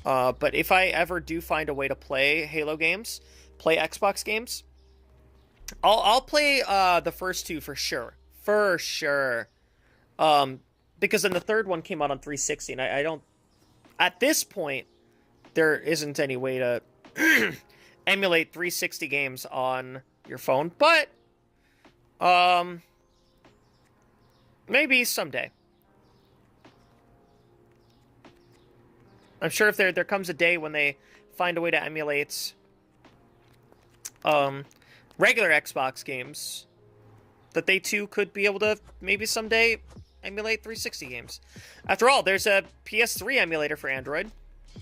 But if I ever do find a way to play Halo games, play Xbox games, I'll play the first two for sure. For sure. Because then the third one came out on 360, and I don't... At this point, there isn't any way to emulate 360 games on your phone, but maybe someday. I'm sure if there comes a day when they find a way to emulate regular Xbox games, that they too could be able to maybe someday emulate 360 games. After all, there's a PS3 emulator for Android.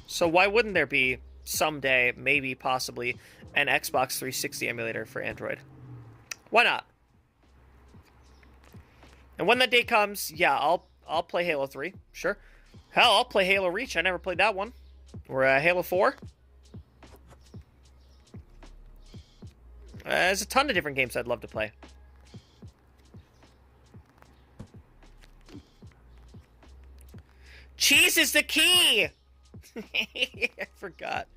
So why wouldn't there be someday, maybe, possibly, an Xbox 360 emulator for Android? Why not? And when that day comes, yeah, I'll play Halo 3, sure. Hell, I'll play Halo Reach. I never played that one. Or Halo 4. There's a ton of different games I'd love to play. Cheese is the key! I forgot.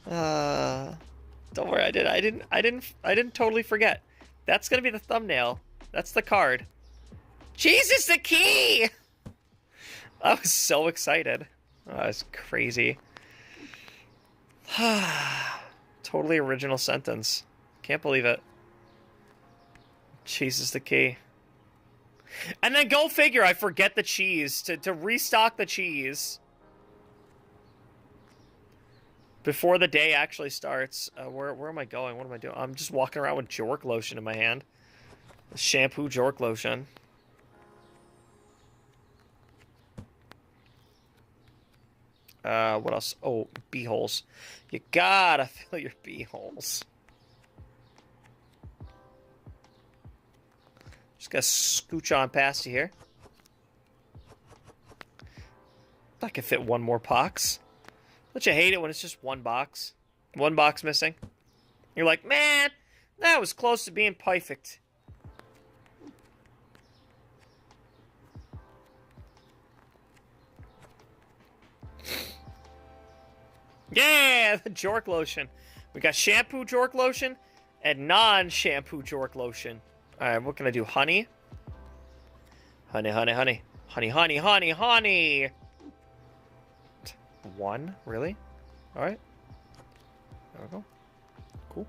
Don't worry, I didn't totally forget. That's gonna be the thumbnail. That's the card. Cheese is the key! I was so excited. Oh, that was crazy. Totally original sentence. Can't believe it. Cheese is the key. And then go figure, I forget the cheese. To restock the cheese before the day actually starts. Where am I going? What am I doing? I'm just walking around with Jork lotion in my hand. Shampoo Jork lotion. What else? Oh, bee-holes. You gotta fill your bee-holes. Just gotta scooch on past you here. I can fit one more box. Don't you hate it when it's just one box? One box missing? You're like, man, that was close to being perfect. Yeah, the Jork lotion. We got shampoo Jork lotion and non-shampoo Jork lotion. Alright, what can I do? Honey? Honey, honey, honey. Honey, honey, honey, honey! One? Really? Alright. There we go. Cool.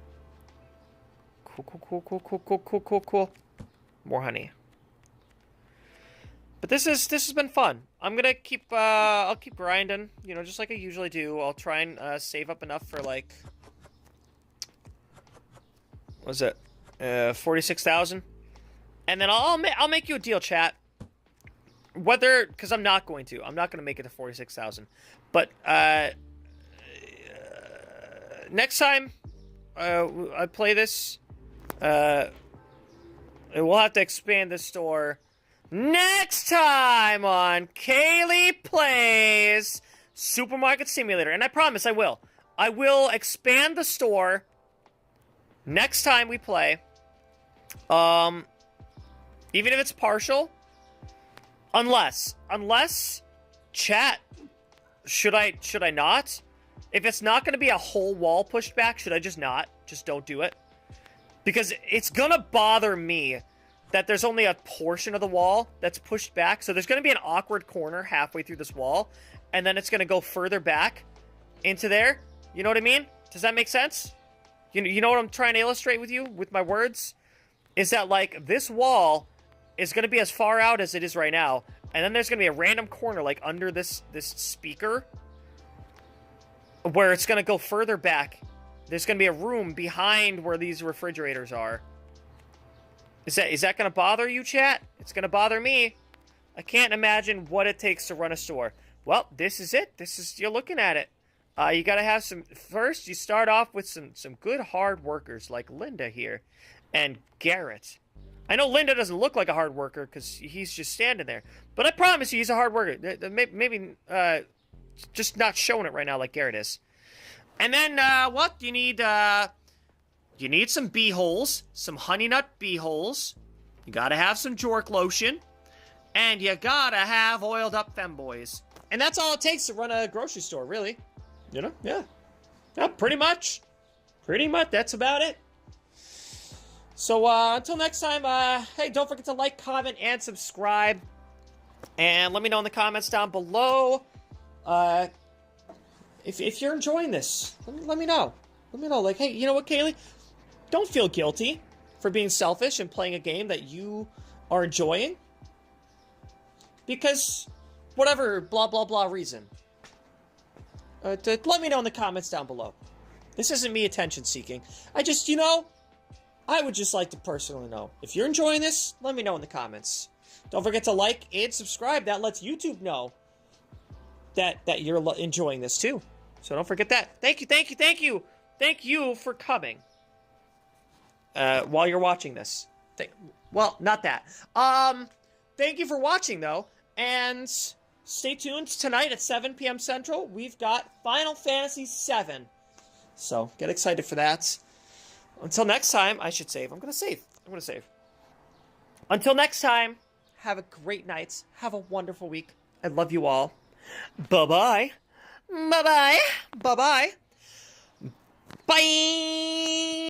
Cool, cool, cool, cool, cool, cool, cool, cool, cool. More honey. But this has been fun. I'm gonna keep, I'll keep grinding, just like I usually do. I'll try and, save up enough for, like... What was it? 46,000? And then I'll make you a deal, chat. Whether... Because I'm not going to make it to 46,000. But, next time I play this, we'll have to expand the store... Next time on Kayleigh Plays Supermarket Simulator. And I promise I will. I will expand the store next time we play. Even if it's partial. Unless chat, should I not? If it's not going to be a whole wall pushed back, should I just not? Just don't do it? Because it's going to bother me that there's only a portion of the wall that's pushed back. So there's going to be an awkward corner halfway through this wall, and then it's going to go further back into there. You know what I mean? Does that make sense? You know what I'm trying to illustrate with you with my words? Is that, like, this wall is going to be as far out as it is right now, and then there's going to be a random corner, like, under this speaker, where it's going to go further back. There's going to be a room behind where these refrigerators are. Is that going to bother you, chat? It's going to bother me. I can't imagine what it takes to run a store. Well, this is it. You're looking at it. You got to have first you start off with some good hard workers like Linda here and Garrett. I know Linda doesn't look like a hard worker because he's just standing there. But I promise you he's a hard worker. Maybe just not showing it right now like Garrett is. And then what? You need some bee holes, some honey nut bee holes. You got to have some Jork lotion. And you got to have oiled up femboys. And that's all it takes to run a grocery store, really. You know? Yeah. Yeah, pretty much. Pretty much. That's about it. So, until next time, hey, don't forget to like, comment, and subscribe. And let me know in the comments down below, if you're enjoying this. Let me know. Let me know. Like, hey, you know what, Kayleigh? Don't feel guilty for being selfish and playing a game that you are enjoying. Because, whatever blah, blah, blah reason. Let me know in the comments down below. This isn't me attention seeking. I would just like to personally know. If you're enjoying this, let me know in the comments. Don't forget to like and subscribe. That lets YouTube know that you're enjoying this too. So don't forget that. Thank you, thank you, thank you. Thank you for coming. While you're watching this. Well, not that. Thank you for watching, though. And stay tuned tonight at 7 p.m. Central. We've got Final Fantasy VII. So, get excited for that. Until next time, I should save. I'm going to save. Until next time, have a great night. Have a wonderful week. I love you all. Bye-bye. Bye-bye. Bye-bye. Bye.